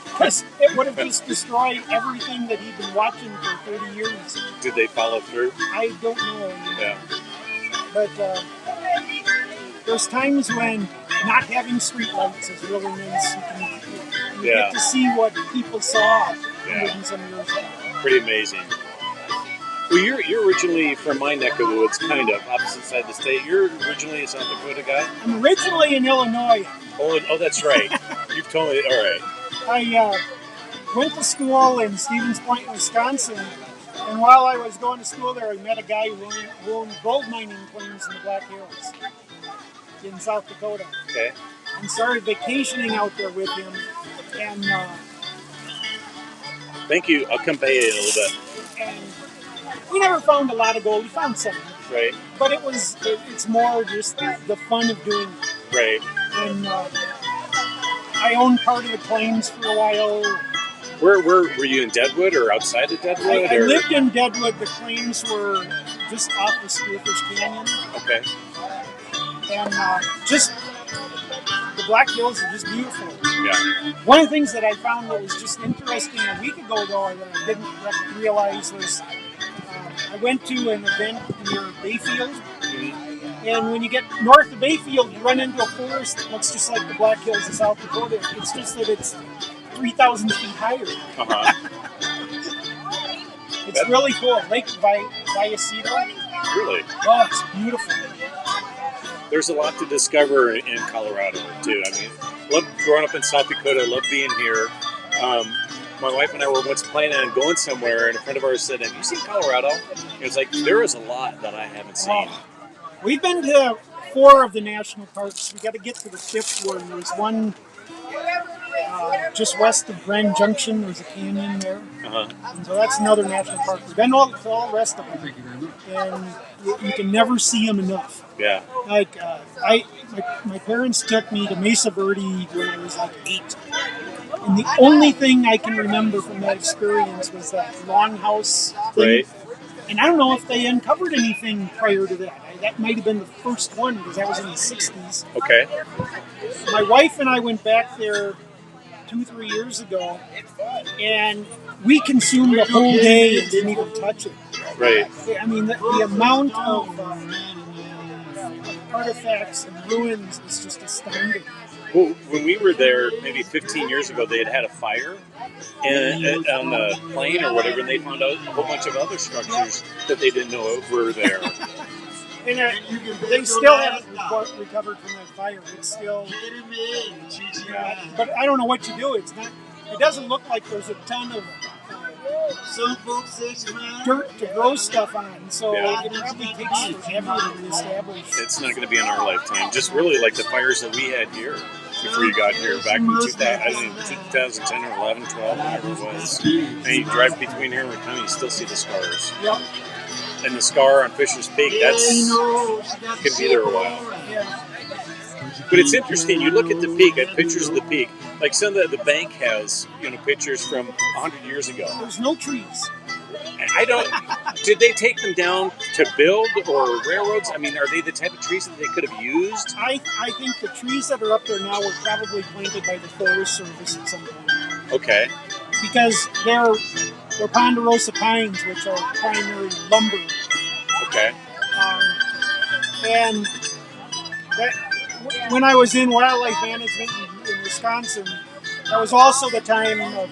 Because it would have just destroyed everything that he'd been watching for 30 years. Did they follow through? I don't know. Yeah. But there's times when not having street lights is really nice. You get to see what people saw 100 and some years ago. Pretty amazing. Well, you're originally from my neck of the woods, kind of, opposite side of the state. You're originally a South Dakota guy? I'm originally in Illinois. Oh, that's right. You've told me. All right. I went to school in Stevens Point, Wisconsin, and while I was going to school there, I met a guy who owned gold mining claims in the Black Hills in South Dakota. Okay. And started vacationing out there with him. And Thank you. I'll come pay you in a little bit. and we never found a lot of gold. We found some, Right. but it's more just the fun of doing it. Right. And I owned part of the claims for a while. Where were you in Deadwood or outside of Deadwood? I or? lived in Deadwood. The claims were just off of Spearfish Canyon, Okay. and just the Black Hills are just beautiful. Yeah. One of the things that I found that was just interesting a week ago, though, that I didn't realize was I went to an event near Bayfield, and when you get north of Bayfield, you run into a forest that looks just like the Black Hills of South Dakota. It's just that it's 3,000 feet higher. It's really cool. Lake Vallecito. Really? Oh, it's beautiful. There's a lot to discover in Colorado too. I mean, love growing up in South Dakota. Love being here. My wife and I were once planning on going somewhere, and a friend of ours said, "Have you seen Colorado?" It was like there is a lot that I haven't seen. We've been to 4 of the national parks. We got to get to the 5th one. There's one just west of Grand Junction. There's a canyon there, and so that's another national park. We've been to all the rest of them, and you can never see them enough. Yeah. Like my parents took me to Mesa Verde when I was like 8, and the only thing I can remember from that experience was that longhouse thing. Right. And I don't know if they uncovered anything prior to that. That might have been the first one because that was in the 60s. Okay. My wife and I went back there 2-3 years ago, and we consumed the whole day and didn't even touch it. Right. I mean, the amount of artifacts and ruins is just astounding. Well, when we were there maybe 15 years ago, they had a fire and on the plane or whatever, and they found out a whole bunch of other structures that they didn't know were there. And they still haven't recovered from that fire. It's still, but I don't know what you do. It's not. It doesn't look like there's a ton of dirt to grow stuff on. So Yeah. it probably takes forever to reestablish. It's not going to be in our lifetime. Just really like the fires that we had here before you got here back in 2010 or 11, 12, whatever it was. And you drive between here and County, you still see the scars. Yep. And the scar on Fisher's Peak, that's could be there a while. Yeah. But it's interesting. You look at the peak, at pictures of the peak. Like some of the bank has, pictures from 100 years ago. There's no trees. I don't. Did they take them down to build or railroads? I mean, are they the type of trees that they could have used? I think the trees that are up there now were probably planted by the Forest Service at some point. Okay. Because they're ponderosa pines, which are primary lumber. Okay. And when I was in wildlife management in Wisconsin, that was also the time of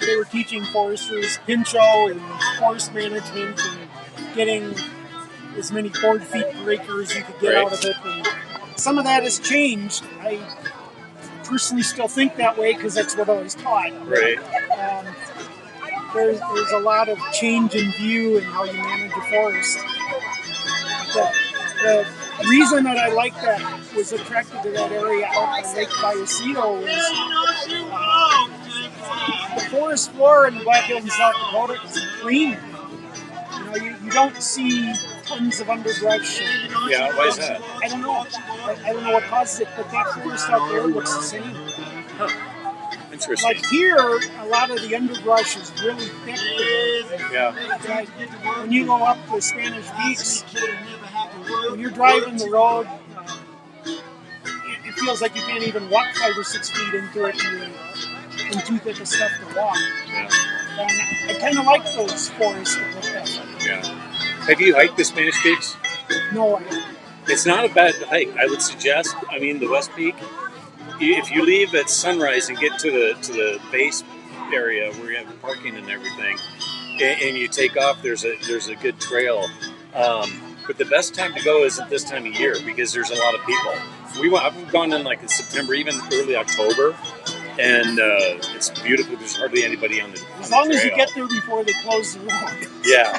they were teaching foresters pincho and forest management and getting as many board feet per acre as you could get out of it. And some of that has changed. I personally still think that way because that's what I was taught. Right. There's a lot of change in view in how you manage a forest. The reason that I like that, was attracted to that area out by Lake Vallecito is the forest floor in the Black Hills in South Dakota is clean. You don't see tons of underbrush. Yeah, why is that? I don't know. I don't know what causes it, but that forest out there looks the same. Interesting. Like here, a lot of the underbrush is really thick. Yeah. Like when you go up the Spanish Peaks, when you're driving the road, it feels like you can't even walk 5 or 6 feet into it. And too thick of stuff to walk. Yeah. And I kind of like those forests that look that way. Yeah. Have you hiked the Spanish Peaks? No, I haven't. It's not a bad hike. I would suggest. I mean, the West Peak. If you leave at sunrise and get to the base area where you have the parking and everything, and you take off, there's a good trail. But the best time to go isn't this time of year because there's a lot of people. I've gone in like in September, even early October, and it's beautiful. There's hardly anybody on the As long the as you trail. get there before they close the road. Yeah.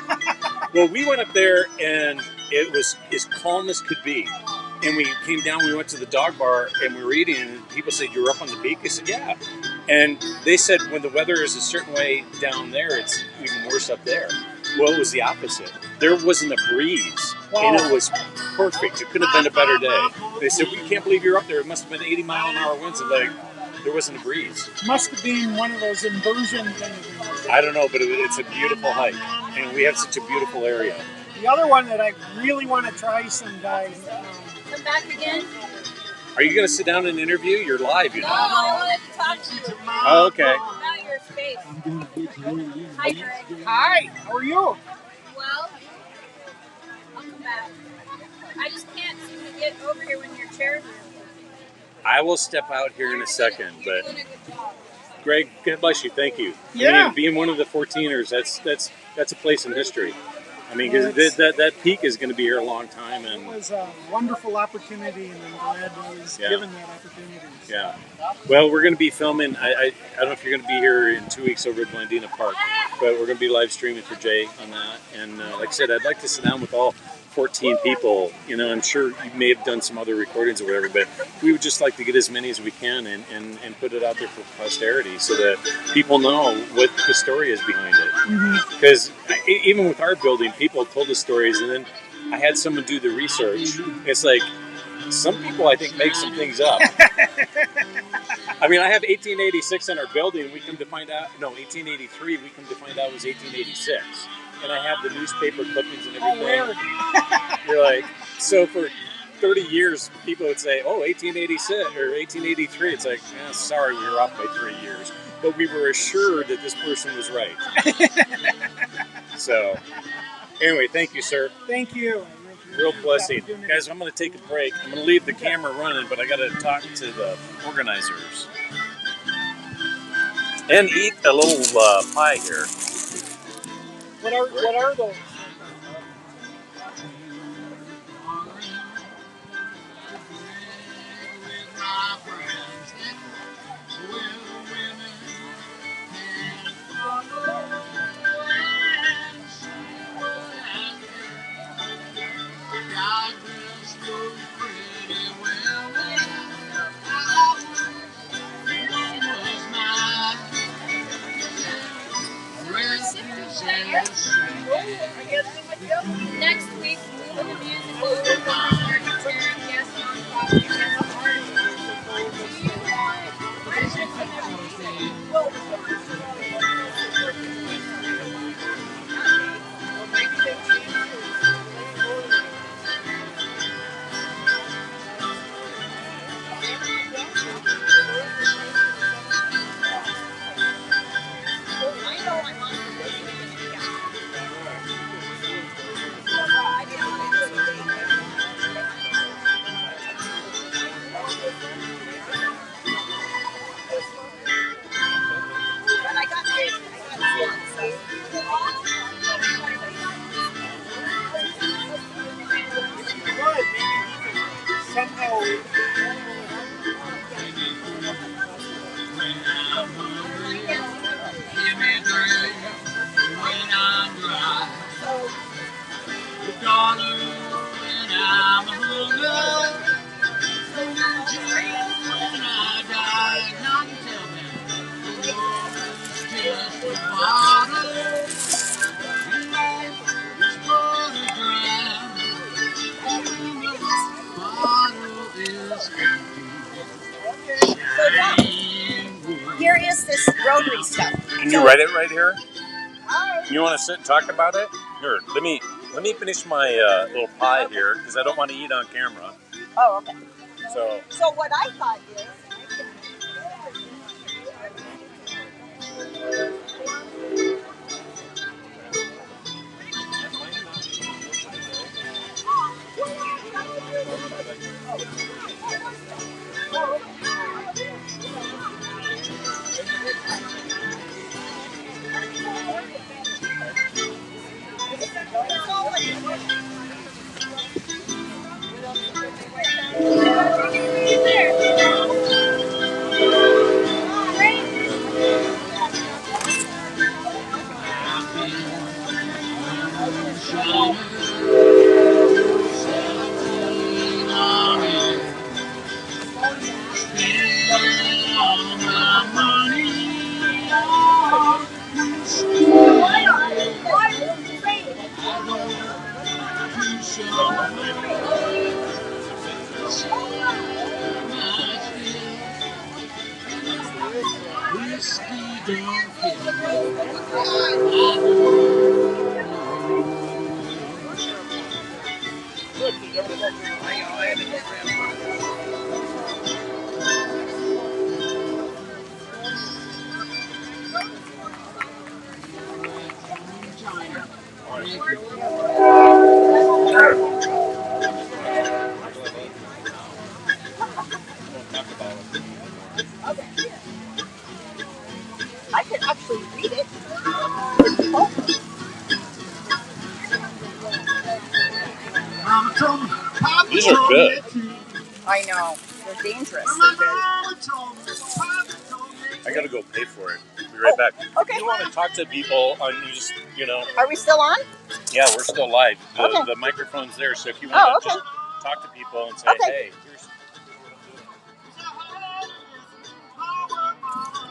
Well, we went up there and it was as calm as could be. And we came down, we went to the dog bar and we were eating, and people said, "You're up on the peak?" I said, "Yeah." And they said, when the weather is a certain way down there, it's even worse up there. Well, it was the opposite. There wasn't a breeze, and it was perfect. It couldn't have been a better day. They said, "We can't believe you're up there. It must have been 80-mile-an-hour winds." And like, there wasn't a breeze. Must have been one of those inversion things. I don't know, but it's a beautiful hike, and we have such a beautiful area. The other one that I really want to try someday. Come back again? Are you going to sit down and interview? You're live, you No, know. I wanted to talk to you Oh, okay. about your space. Hi, Greg. Hi, how are you? Well, I'll come back. I just can't seem to get over here when your chair's I will step out here in a second, You're but doing a good job. Greg, God bless you. Thank you. Yeah. I mean, being one of the 14ers, that's a place in history. I mean, because that peak is going to be here a long time, It and was a wonderful opportunity, and I'm glad I was Yeah. given that opportunity. yeah. Well, we're going to be filming. I don't know if you're going to be here in 2 weeks over at Blandina Park, but we're going to be live streaming for Jay on that. And like I said, I'd like to sit down with all 14 people. You know, I'm sure you may have done some other recordings or whatever, but we would just like to get as many as we can and put it out there for posterity so that people know what the story is behind it. Because even with our building, people told us stories, and then I had someone do the research. It's like, some people, I think, make some things up. I mean, I have 1886 in our building. We come to find out, no, 1883. We come to find out it was 1886, and I have the newspaper clippings and Oh, everything. weird. You're like, so for 30 years, people would say, "Oh, 1886 or 1883." It's like, sorry, we were off by 3 years, but we were assured that this person was right. So, anyway, thank you, sir. Thank you. Real blessing. Guys, I'm going to take a break. I'm going to leave the camera running, but I got to talk to the organizers. And eat a little pie here. What are those? Next week, we will be musical. We're going to start sharing guests on property and art. Do you want? I should come every week. Here is this Rotary stuff. Can you write it right here? You want to sit and talk about it? Here, let me finish my little pie here because I don't want to eat on camera. Oh, okay. So what I thought is, I could actually read it. These are good. I know. They're dangerous. I gotta go pay for it. Be right back. Okay. You want to talk to people on Are we still on? Yeah, we're still live. Okay. The microphone's there, so if you want to just talk to people and say, hey, here's.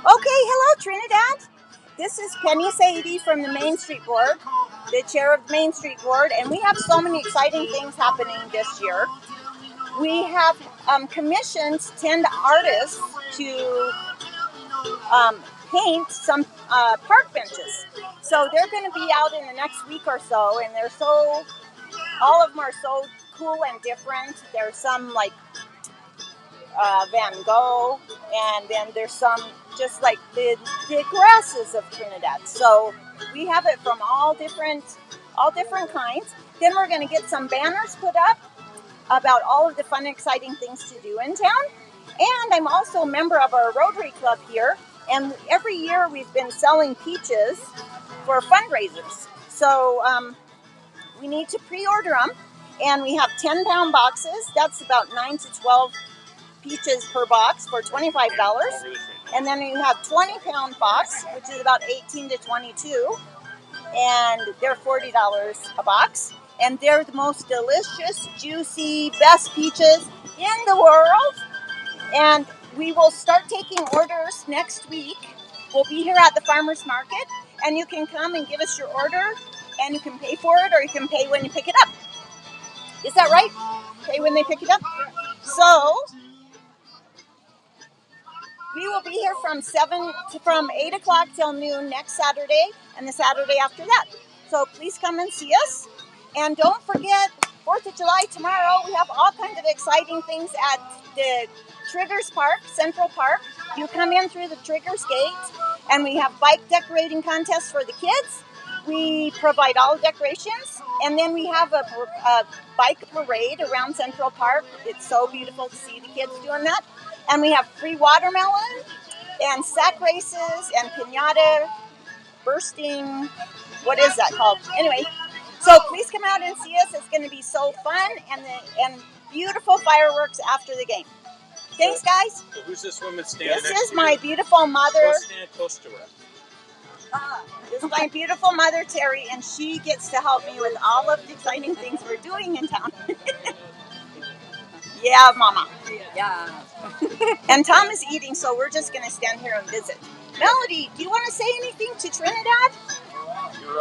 Okay, hello Trinidad. This is Penny Sadie from the Main Street Board, the chair of the Main Street Board, and we have so many exciting things happening this year. We have commissioned 10 artists to paint some park benches. So they're going to be out in the next week or so, and all of them are so cool and different. There's some like Van Gogh, and then there's some just like the grasses of Trinidad. So we have it from all different kinds. Then we're going to get some banners put up about all of the fun, exciting things to do in town. And I'm also a member of our Rotary Club here, and every year we've been selling peaches for fundraisers. So we need to pre-order them, and we have 10-pound boxes. That's about 9 to 12 peaches per box for $25. And then you have 20-pound box, which is about 18 to 22, and they're $40 a box. And they're the most delicious, juicy, best peaches in the world. And we will start taking orders next week. We'll be here at the farmers market, and you can come and give us your order, and you can pay for it, or you can pay when you pick it up. Is that right? Pay when they pick it up? So we will be here from 8 o'clock till noon next Saturday, and the Saturday after that. So please come and see us. And don't forget, 4th of July tomorrow, we have all kinds of exciting things at the Triggers Park, Central Park. You come in through the Triggers gate, and we have bike decorating contests for the kids. We provide all the decorations, and then we have a bike parade around Central Park. It's so beautiful to see the kids doing that. And we have free watermelon, and sack races, and piñata bursting. What is that called? Anyway. So please come out and see us. It's going to be so fun and beautiful fireworks after the game. Thanks, guys. So who's this woman standing next to you? This is my beautiful mother. Go stand close to her. This is my beautiful mother, Terry, and she gets to help me with all of the exciting things we're doing in town. Yeah, Mama. Yeah. And Tom is eating, so we're just going to stand here and visit. Melody, do you want to say anything to Trinidad? You're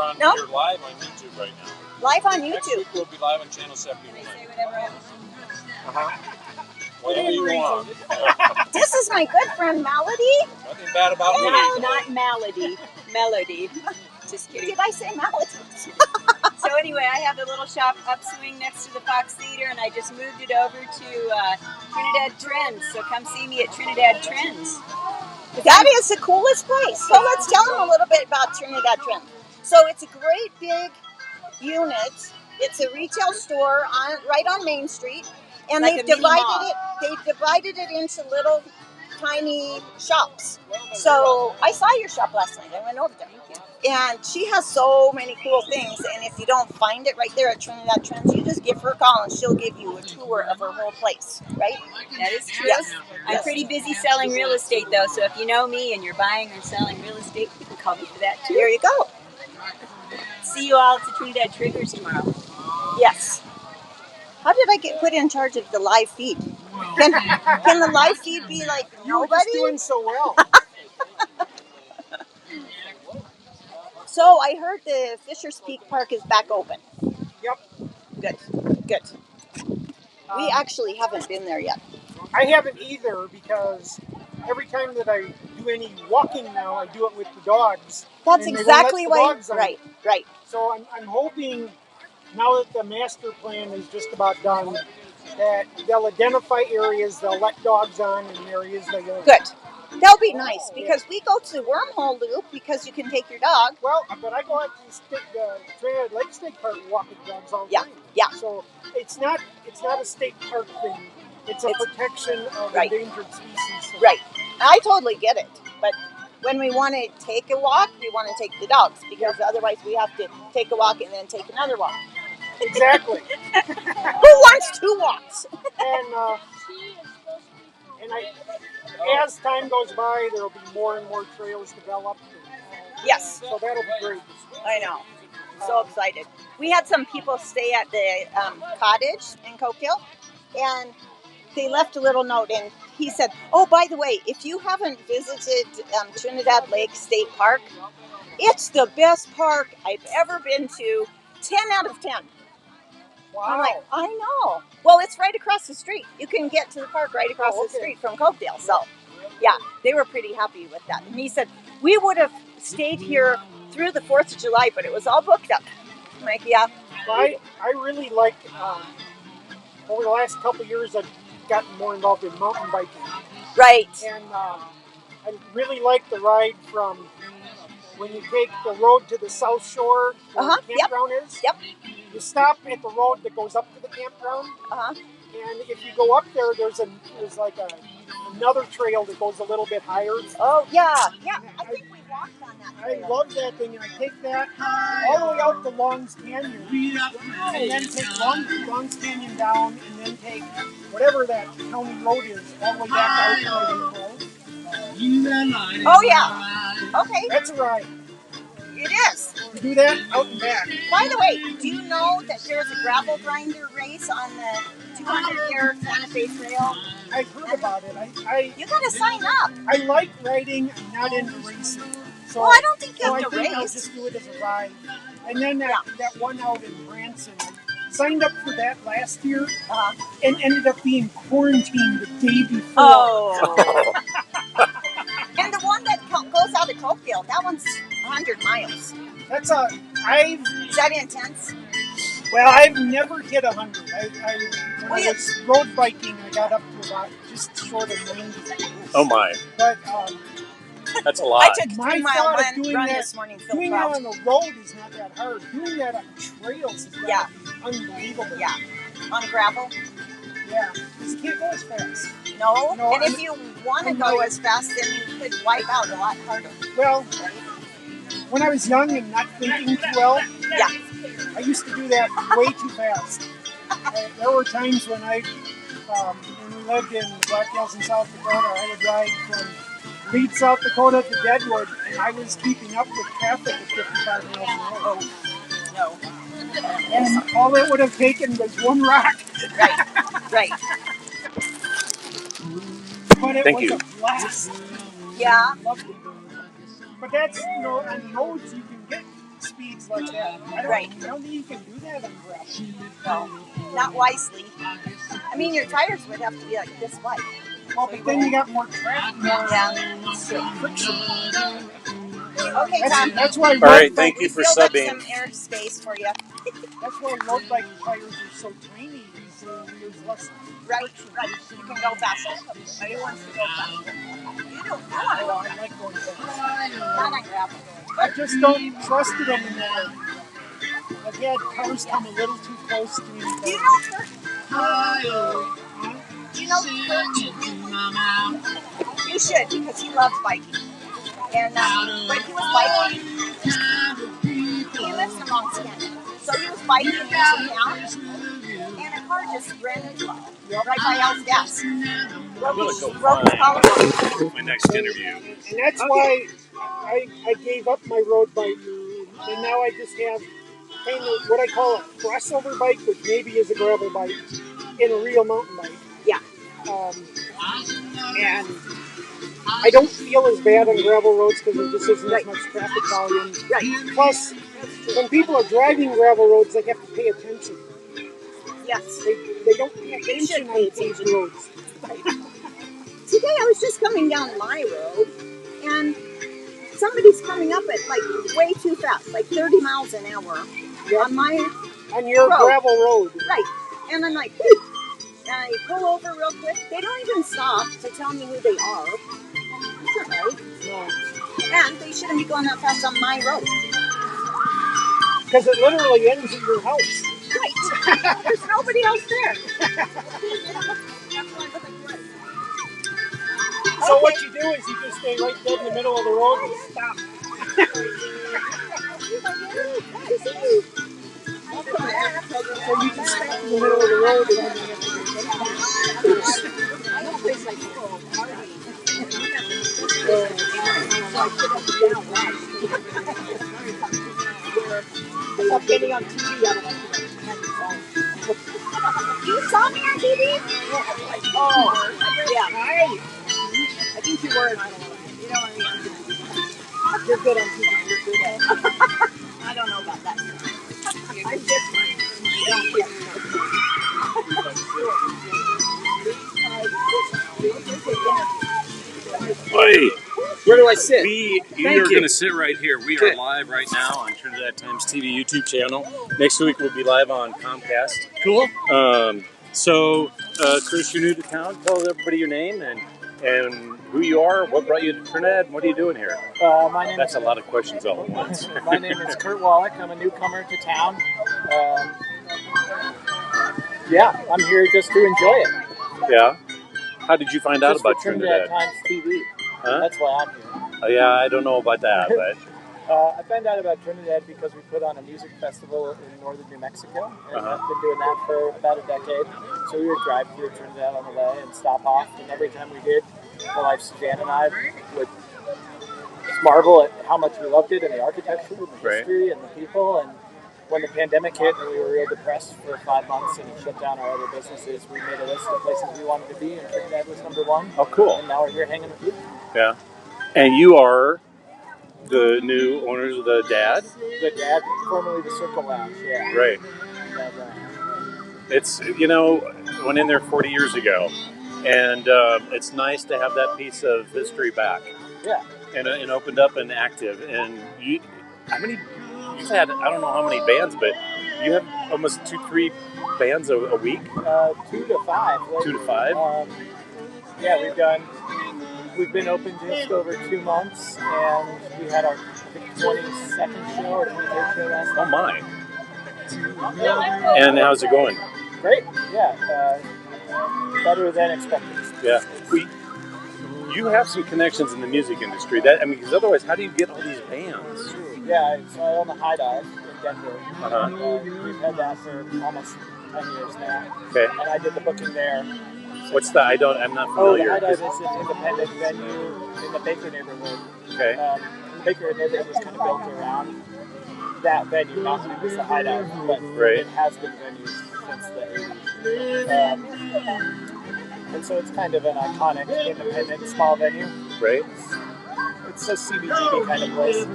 live on YouTube right now. Live on YouTube. Next week we'll be live on Channel 71. Whatever you want. This is my good friend Melody. Nothing bad about me. No, not Melody. Melody. Just kidding. Did I say Melody? So anyway, I have a little shop upswing next to the Fox Theater, and I just moved it over to Trinidad Trends. So come see me at Trinidad Trends. That is the coolest place. So let's tell them a little bit about Trinidad Trends. So it's a great big unit. It's a retail store right on Main Street, and Like they've divided it into little tiny shops. So I saw your shop last night. I went over there. And she has so many cool things. And if you don't find it right there at Trinidad Trends, you just give her a call and she'll give you a tour of her whole place, right? That is true. Yes. I'm pretty busy selling real estate, though. So if you know me and you're buying or selling real estate, you can call me for that, too. There you go. See you all at the Trinidad Triggers tomorrow. Yes. How did I get put in charge of the live feed? Can the live feed be like You were nobody? just doing so well. So I heard the Fisher's Peak Park is back open. Yep. Good. Good. We actually haven't been there yet. I haven't either because every time that I do any walking now, I do it with the dogs. That's and they won't exactly let the why. dogs on. Right. Right. So I'm hoping now that the master plan is just about done, that they'll identify areas they'll let dogs on and areas they won't. Good. That'll be nice because we go to the wormhole loop because you can take your dog. Well, but I go out to the Trinidad Lake State Park and walk with dogs all the Yeah, time. yeah. So it's not a state park thing. It's a protection of right. endangered species. So. Right. I totally get it. But when we want to take a walk, we want to take the dogs because otherwise we have to take a walk and then take another walk. Exactly. Who wants 2 walks? And as time goes by, there will be more and more trails developed. Yes. So that'll be great. I know. So excited. We had some people stay at the cottage in Cokeville, and they left a little note, and he said, oh, by the way, if you haven't visited Trinidad Lake State Park, it's the best park I've ever been to. 10 out of 10. Wow. I'm like, I know. Well, it's right across the street. You can get to the park right across the street from Cokeville. So, yeah, they were pretty happy with that. And he said, we would have stayed here through the 4th of July, but it was all booked up. I'm like, yeah. I really like, over the last couple of years, I've gotten more involved in mountain biking. Right. And I really like the ride from when you take the road to the South Shore where the campground is. Yep. You stop at the road that goes up to the campground. And if you go up there, there's like another trail that goes a little bit higher. Oh, yeah. Yeah, I think we walked on that trail. I love that thing, and I take that all the way out to Longs Canyon, and then take Longs Canyon down, and then take whatever that county road is, all the way back out to the road. Oh, yeah. Okay. That's a ride. It is. You do that out and back. By the way, do you know that there's a gravel grinder race on the 200-year Santa Fe Trail? I've heard about it. You got to sign up. I like riding. I'm not into racing. So, well, I don't think you have to race. I'll just do it as a ride. And then that one out in Branson, I signed up for that last year and ended up being quarantined the day before. Oh. And the one that goes out of Cokeville, that one's 100 miles. Is that intense? Well, I've never hit 100. When I was road biking, I got up to about just short of 90. Oh my. But that's a lot. I took a 3-mile run this morning. Doing that on the road is not that hard. Doing that on trails is unbelievable. Yeah. On gravel? Yeah. Because you can't go as fast. No. And if you want to go as fast, then you could wipe out a lot harder. Well, when I was young and not thinking too well, I used to do that way too fast. There were times when when we lived in the Black Hills in South Dakota, I would ride from Leeds, South Dakota to Deadwood, and I was keeping up with traffic at 55 miles an hour. No. And all it would have taken was one rock. Right. But it was a blast. Yeah. Loved it. But that's, on roads you can get speeds like that. I don't think you can do that on gravel. No, not wisely. I mean, your tires would have to be like this wide. Well, but then you got more traffic, more friction. Okay, Tom. That's why. All right, thank you for subbing. Some air space for you. That's why road bike tires are so tiny. There's less. Right. You can go faster. Who wants to go faster? You don't want to go. I like going fast. Not on gravel. I just don't trust it anymore. I've had cars come a little too close to me. Do you know Kurt? Do you know Kurt? You should, because he loves biking. And when he was biking, he lives in Long Canyon. So he was biking in town, and a car just ran into him right by Al's desk. Broke his collarbone. My next interview. And that's why I gave up my road bike, and now I just have kind of what I call a crossover bike, which maybe is a gravel bike, and a real mountain bike. Yeah. And I don't feel as bad on gravel roads because there just isn't as much traffic volume. Right. Plus, when people are driving gravel roads, they have to pay attention. Yes. They don't pay They attention should on pay paved attention. roads. Today I was just coming down my road, and somebody's coming up at like way too fast, like 30 miles an hour on my On your road. gravel road. Right. And I'm like, and I pull over real quick. They don't even stop to tell me who they are. That's not right. No. And they shouldn't be going that fast on my road. Because it literally ends at your house. Right. There's nobody else there. So what you do is you just stay right dead in the middle of the road and stop. So you just stop in the middle of the road and then you have to getting on TV, I don't know. You saw me on TV? Oh, Yeah. hi. I think you were. You know what I mean? You're good on TV. You're good at I don't know about that. I'm different. Hey, Where do I sit? you Thank are you. going to sit right here. We are live right now on Trinidad Times TV YouTube channel. Next week we'll be live on Comcast. Cool. Chris, you're new to town. Tell everybody your name and who you are, what brought you to Trinidad, and what are you doing here? My name That's a lot of questions all at once. My name is Kurt Wallach. I'm a newcomer to town. Yeah, I'm here just to enjoy it. Yeah. How did you find out Just about for Trinidad Trinidad? Times TV. Huh? That's why I'm here. Oh, yeah, I don't know about that, but I found out about Trinidad because we put on a music festival in northern New Mexico, and I've been doing that for about a decade. So we would drive through Trinidad on the way and stop off, and every time we did, my wife Suzanne and I would marvel at how much we loved it and the architecture and the history and the people. And when the pandemic hit and we were real depressed for 5 months and it shut down our other businesses, we made a list of places we wanted to be, and Trinidad was number one. oh, cool. And now we're here hanging with you. Yeah. And you are the new owners of the Dad? The Dad, formerly the Circle Lounge, yeah. Right. Dad Lounge. It's, went in there 40 years ago, and it's nice to have that piece of history back. Yeah. And opened up and active. And you've had, I don't know how many bands, but you have almost 2-3 bands a week? 2 to 5. 2 to 5? Yeah, we've been open just over 2 months, and we had our 22nd show or 23rd show last Oh night. my. And how's it going? Great, yeah. Better than expected. Yeah. You have some connections in the music industry. Because otherwise, how do you get all these bands? Yeah, so I own the High Dive in Denver. Uh-huh. We've had that for almost 10 years now. Okay. And I did the booking there. What's the? I'm not Oh, the familiar. High Dive is an independent venue in the Baker neighborhood. Okay. The Baker neighborhood was kind of built around that venue, not that it was the High Dive, but Right. it has been venues since the 80s. And so it's kind of an iconic, independent, small venue. Right. It's a CBGB kind of place.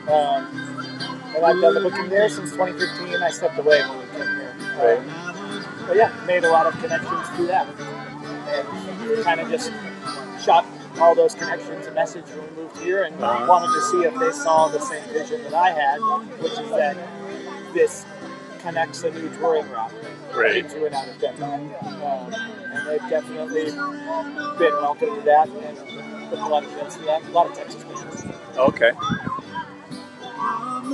And I've done the booking there since 2015. I stepped away when we came here. Right. But yeah, made a lot of connections through that. And kind of just shot all those connections a message when we moved here, and wanted to see if they saw the same vision that I had, which is that this connects a new touring route into and out of Denver. And they've definitely been welcome to that and put a lot of chance to that. A lot of Texas bands. Okay.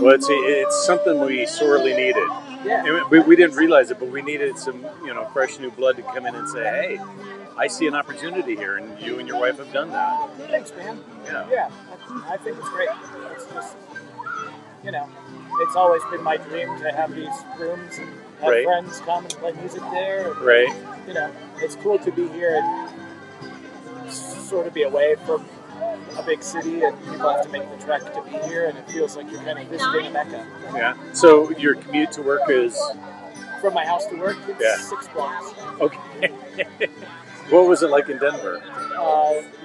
Well, it's something we sorely needed. Yeah. And we didn't realize it, but we needed some, fresh new blood to come in and say, hey, I see an opportunity here, and you and your wife have done that. Thanks, man. Yeah. Yeah, I think it's great. It's just, it's always been my dream to have these rooms and have friends come and play music there. And, Right. It's cool to be here and sort of be away from a big city, and people have to make the trek to be here, and it feels like you're kind of visiting a Mecca. Yeah. So your commute to work is? From my house to work, it's 6 blocks. Okay. What was it like in Denver?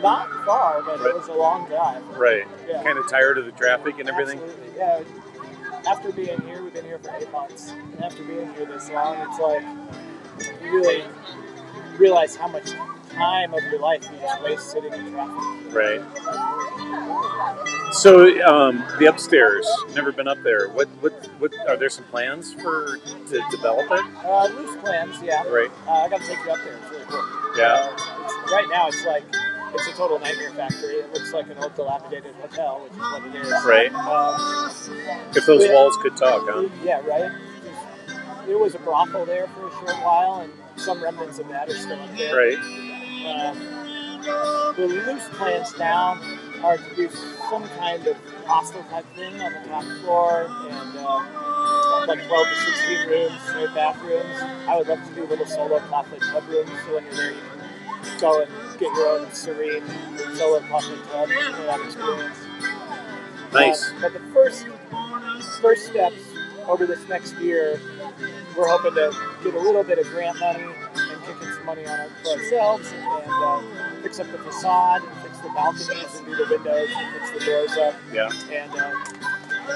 Not far, but it was a long drive. Right. Yeah. Kind of tired of the traffic and everything? Absolutely, yeah. after being here, we've been here for 8 months, and after being here this long, it's like you really realize how much time of your life you just waste sitting in traffic. Right. So the upstairs, never been up there. What are there some plans to develop it? Loose plans, yeah. Right. I got to take you up there. It's really cool. Yeah. Right now, it's a total nightmare factory. It looks like an old dilapidated hotel, which is what it is. Right. If those walls could talk, huh? Yeah, right. There was a brothel there for a short while, and some remnants of that are still up there. Right. The loose plans now are to do some kind of hostel type thing on the top floor, and like 12 to 16 rooms, no bathrooms. I would love to do little solo coffee tub rooms, so when you're there, you can go and get your own serene solo coffee tub for that experience. Nice. But the first steps over this next year, we're hoping to get a little bit of grant money and kick in some money on it for ourselves, and fix up the facade, and fix the balconies, and do the windows, and fix the doors up. Yeah. And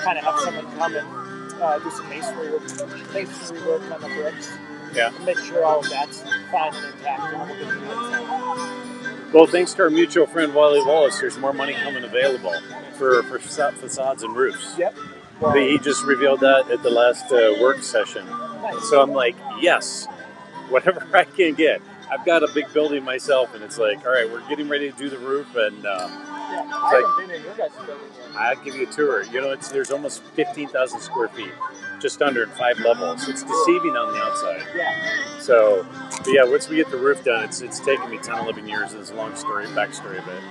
kind of have someone come and do some masonry work on the bricks. Yeah. And make sure all of that's fine and intact. And we'll get to that. Well, thanks to our mutual friend Wally Wallace, there's more money coming available for facades and roofs. Yep. Well, He just revealed that at the last work session. nice. So I'm like, yes, whatever I can get. I've got a big building myself, and it's like, all right, we're getting ready to do the roof, and I haven't been in your guys' building yet. I'll give you a tour. You know, there's almost 15,000 square feet, just under 5 levels. It's deceiving on the outside. Yeah. So, but yeah, once we get the roof done, it's taken me 10, 11 years. It's a long story, backstory of it.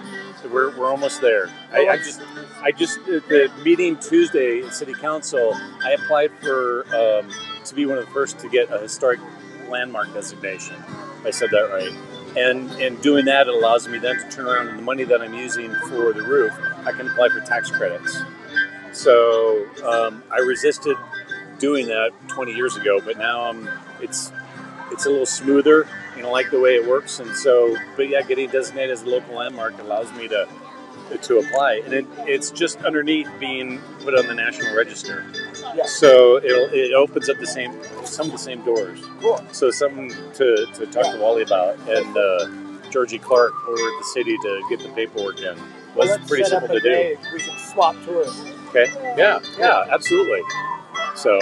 So we're almost there. I just at the meeting Tuesday at City Council, I applied for to be one of the first to get a historic landmark designation. If I said that right. And doing that, it allows me then to turn around, and the money that I'm using for the roof, I can apply for tax credits. So I resisted doing that 20 years ago, but now it's a little smoother. You know, like the way it works, and so, but yeah, getting designated as a local landmark allows me to apply, and it's just underneath being put on the National Register. Yeah. So it opens up some of the same doors. Cool. So something to talk to Wally about, and Georgie Clark over at the city to get the paperwork in. Was Let's pretty set simple up a to do. day we can swap tours. Okay. Yeah, absolutely. So,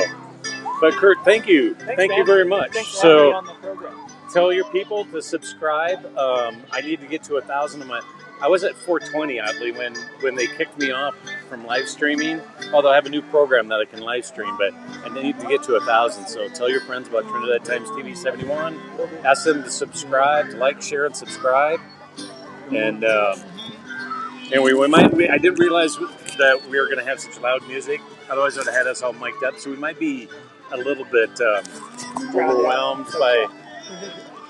but Kurt, thank you. Thank you man. very much. Thanks for having me on the program. Tell your people to subscribe. I need to get to 1,000 of my. I was at 420 oddly when they kicked me off from live streaming. Although I have a new program that I can live stream, but I need to get to 1,000. So tell your friends about Trinidad Times TV 71. Ask them to subscribe, to like, share, and subscribe. And anyway, I didn't realize that we were going to have such loud music. Otherwise, I would have had us all mic'd up. So we might be a little bit overwhelmed by.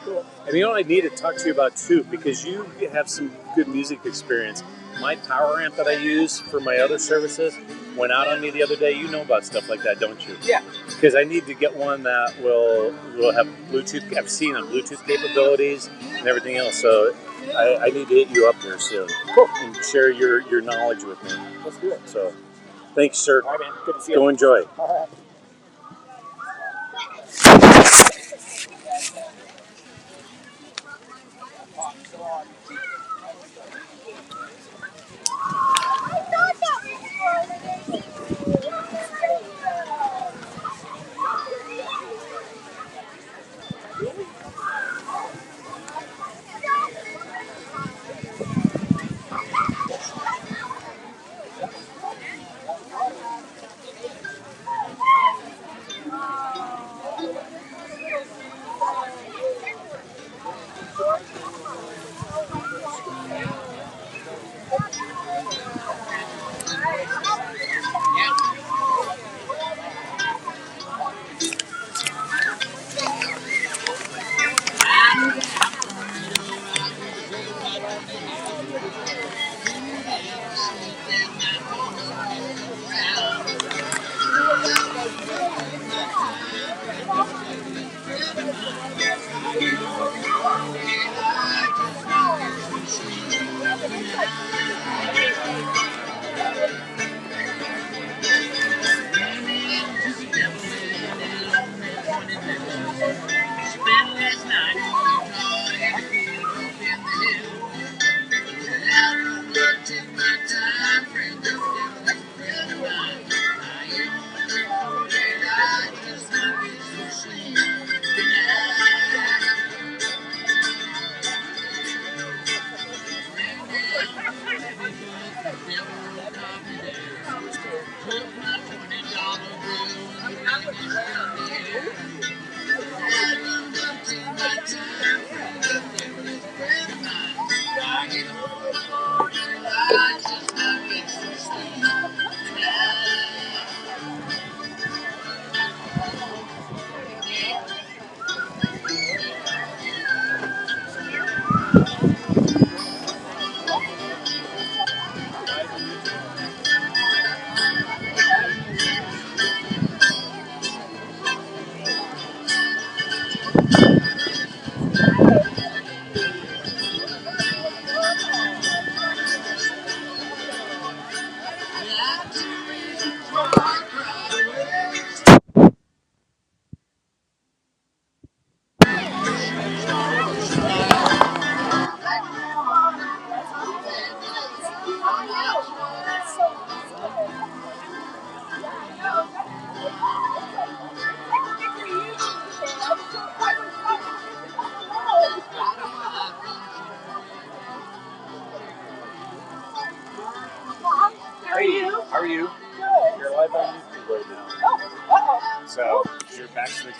Cool. And you know what I need to talk to you about too, because you have some good music experience. My power amp that I use for my other services went out on me the other day. You know about stuff like that, don't you? Yeah. Because I need to get one that will have Bluetooth. I've seen on Bluetooth capabilities and everything else. So I need to hit you up there soon. Cool. And share your knowledge with me. Let's do it. So thanks, sir. All right, man. Good to see you. Go enjoy. All right.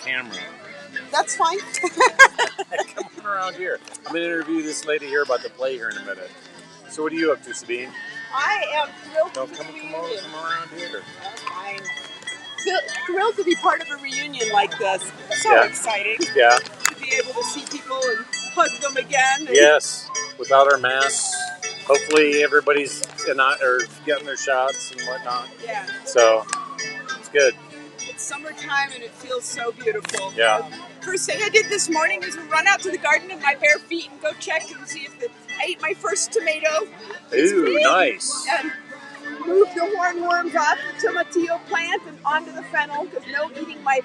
camera. That's fine. Come on around here. I'm going to interview this lady here about the play here in a minute. So what are you up to, Sabine? I am thrilled Don't to come be around here. Fine. Thrilled to be part of a reunion like this. So Yeah. exciting Yeah. to be able to see people and hug them again. And Yes. Without our masks. Hopefully everybody's getting their shots and whatnot. Yeah. So it's good. It's summertime and it feels so beautiful. Yeah. First thing I did this morning is run out to the garden in my bare feet and go check and see if I ate my first tomato. Ooh, nice. And move the hornworms off the tomatillo plant and onto the fennel because no eating my.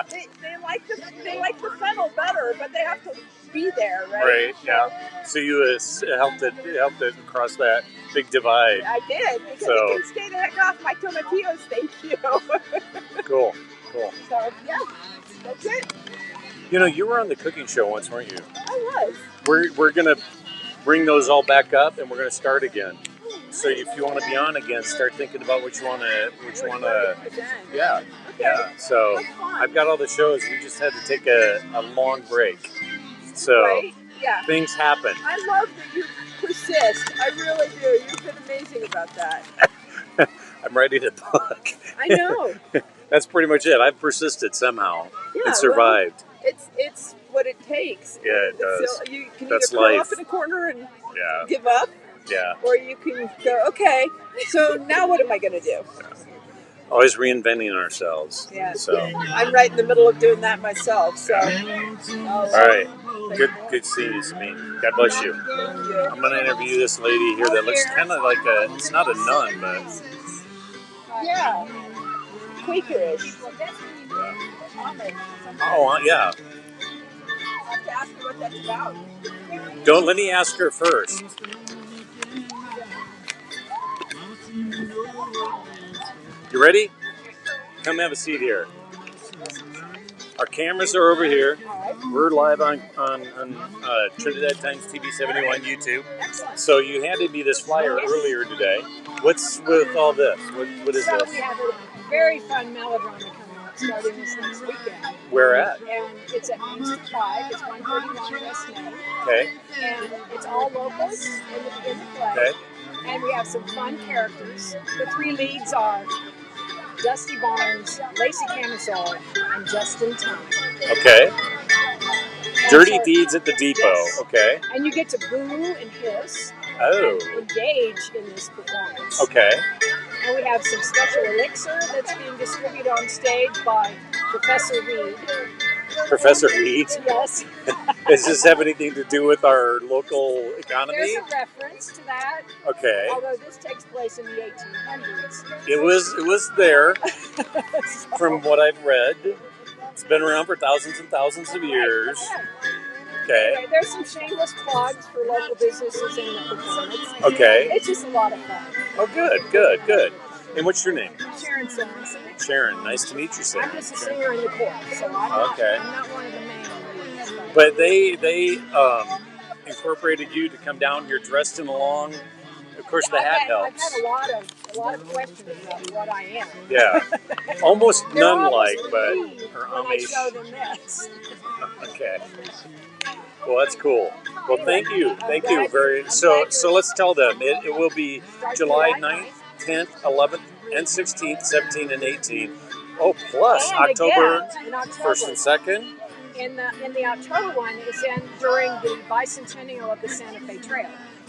they like the fennel better, but they have to be there, right? Right. Yeah. So you helped it across that big divide. I did because So- you can stay the heck off my tomatillos. Thank you. Cool. So yeah, that's it. You know, you were on the cooking show once, weren't you? I was. We're gonna bring those all back up, and we're gonna start again. So if you want to be on again, start thinking about which one to. Again. Yeah. Okay. Yeah. So That's fun. I've got all the shows. We just had to take a long break. So Right? Yeah. things happen. I love that you persist. I really do. You've been amazing about that. I'm ready to book. I know. That's pretty much it. I've persisted somehow Yeah, and survived. It's what it takes. Yeah, it does. So you can That's either curl life. up in a corner and Yeah. give up, Yeah. or you can go, okay, so now what am I going to do? Always reinventing ourselves. Yeah. So. I'm right in the middle of doing that myself. So. All right. Good seeing you, Sabine. God bless you. I'm going to interview this lady here that looks kind of like it's not a nun, but. Yeah. Quakerish. Oh, yeah. I have to ask her what that's about. Let me ask her first. You ready? Come have a seat here. Our cameras are over here. We're live on Trinidad Times TV 71 YouTube. So you handed me this flyer earlier today. What's with all this? What is So this? we have a very fun melodrama coming up starting this next weekend. Where at? And it's at Main Street 5. It's 131 West Main. Okay. And it's all locals in the play. Okay. And we have some fun characters. The three leads are Dusty Barnes, Lacey Camisole, and Justin Time. Okay. And Dirty so- Deeds at the Depot. Yes. Okay. And you get to boo and hiss Oh. and engage in this performance. Okay. And we have some special elixir that's being distributed on stage by Professor Reed. Professor Reed. Yes. Does this have anything to do with our local economy? There's a reference to that, Okay. although this takes place in the 1800s. It was there from what I've read. It's been around for thousands and thousands of years. Okay. Anyway, there's some shameless plugs for local businesses in the performance. Okay. It's just a lot of fun. Oh, good. And what's your name? Sharon Sorensen. Sharon. Nice to meet you, Sharon. I'm just a singer in the chorus, so I'm not, Okay. I'm not one of the main leads. But they incorporated you to come down here dressed in a long. Of course, the hat I've helps. had a lot of questions about what I am. Yeah. Almost They're nun-like, almost but relieved or when I Amish. show them this. Okay. Well, that's cool. Well, thank you. So let's tell them. It will be July 9th, 10th, 11th, and 16th, 17th, and 18th. Oh, plus And October again, in October. 1st and 2nd. In the October one is during the bicentennial of the Santa Fe Trail.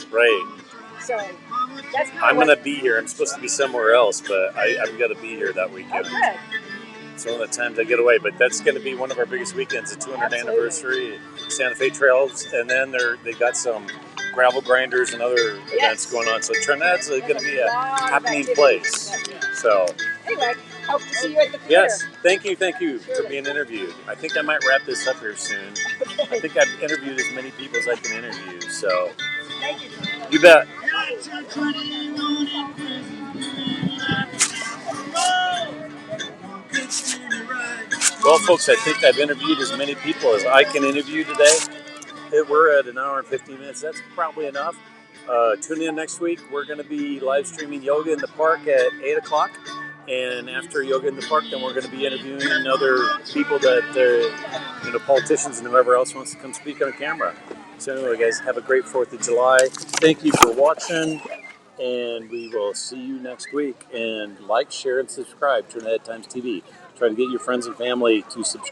Right. So that's kind I'm of going to be here. I'm supposed to be somewhere else, but I've got to be here that Oh, weekend. good. It's one of the times I get away, but that's going to be one of our biggest weekends, the 200th Absolutely. anniversary Santa Fe Trails, and then they got some gravel grinders and other events going on. So Trinidad's going to be a lot of happening activities. place. So Anyway, hope to see you at the theater. yes, thank you for being interviewed. I think I might wrap this up here soon. I think I've interviewed as many people as I can interview. So Thank you. you bet. Well, folks, I think I've interviewed as many people as I can interview today. We're at an hour and 15 minutes. That's probably enough. Tune in next week. We're going to be live streaming yoga in the park at 8 o'clock. And after Yoga in the Park, then we're going to be interviewing other people that, politicians and whoever else wants to come speak on camera. So anyway, guys, have a great 4th of July. Thank you for watching, and we will see you next week. And like, share, and subscribe to Trinidad Times TV. Try to get your friends and family to subscribe.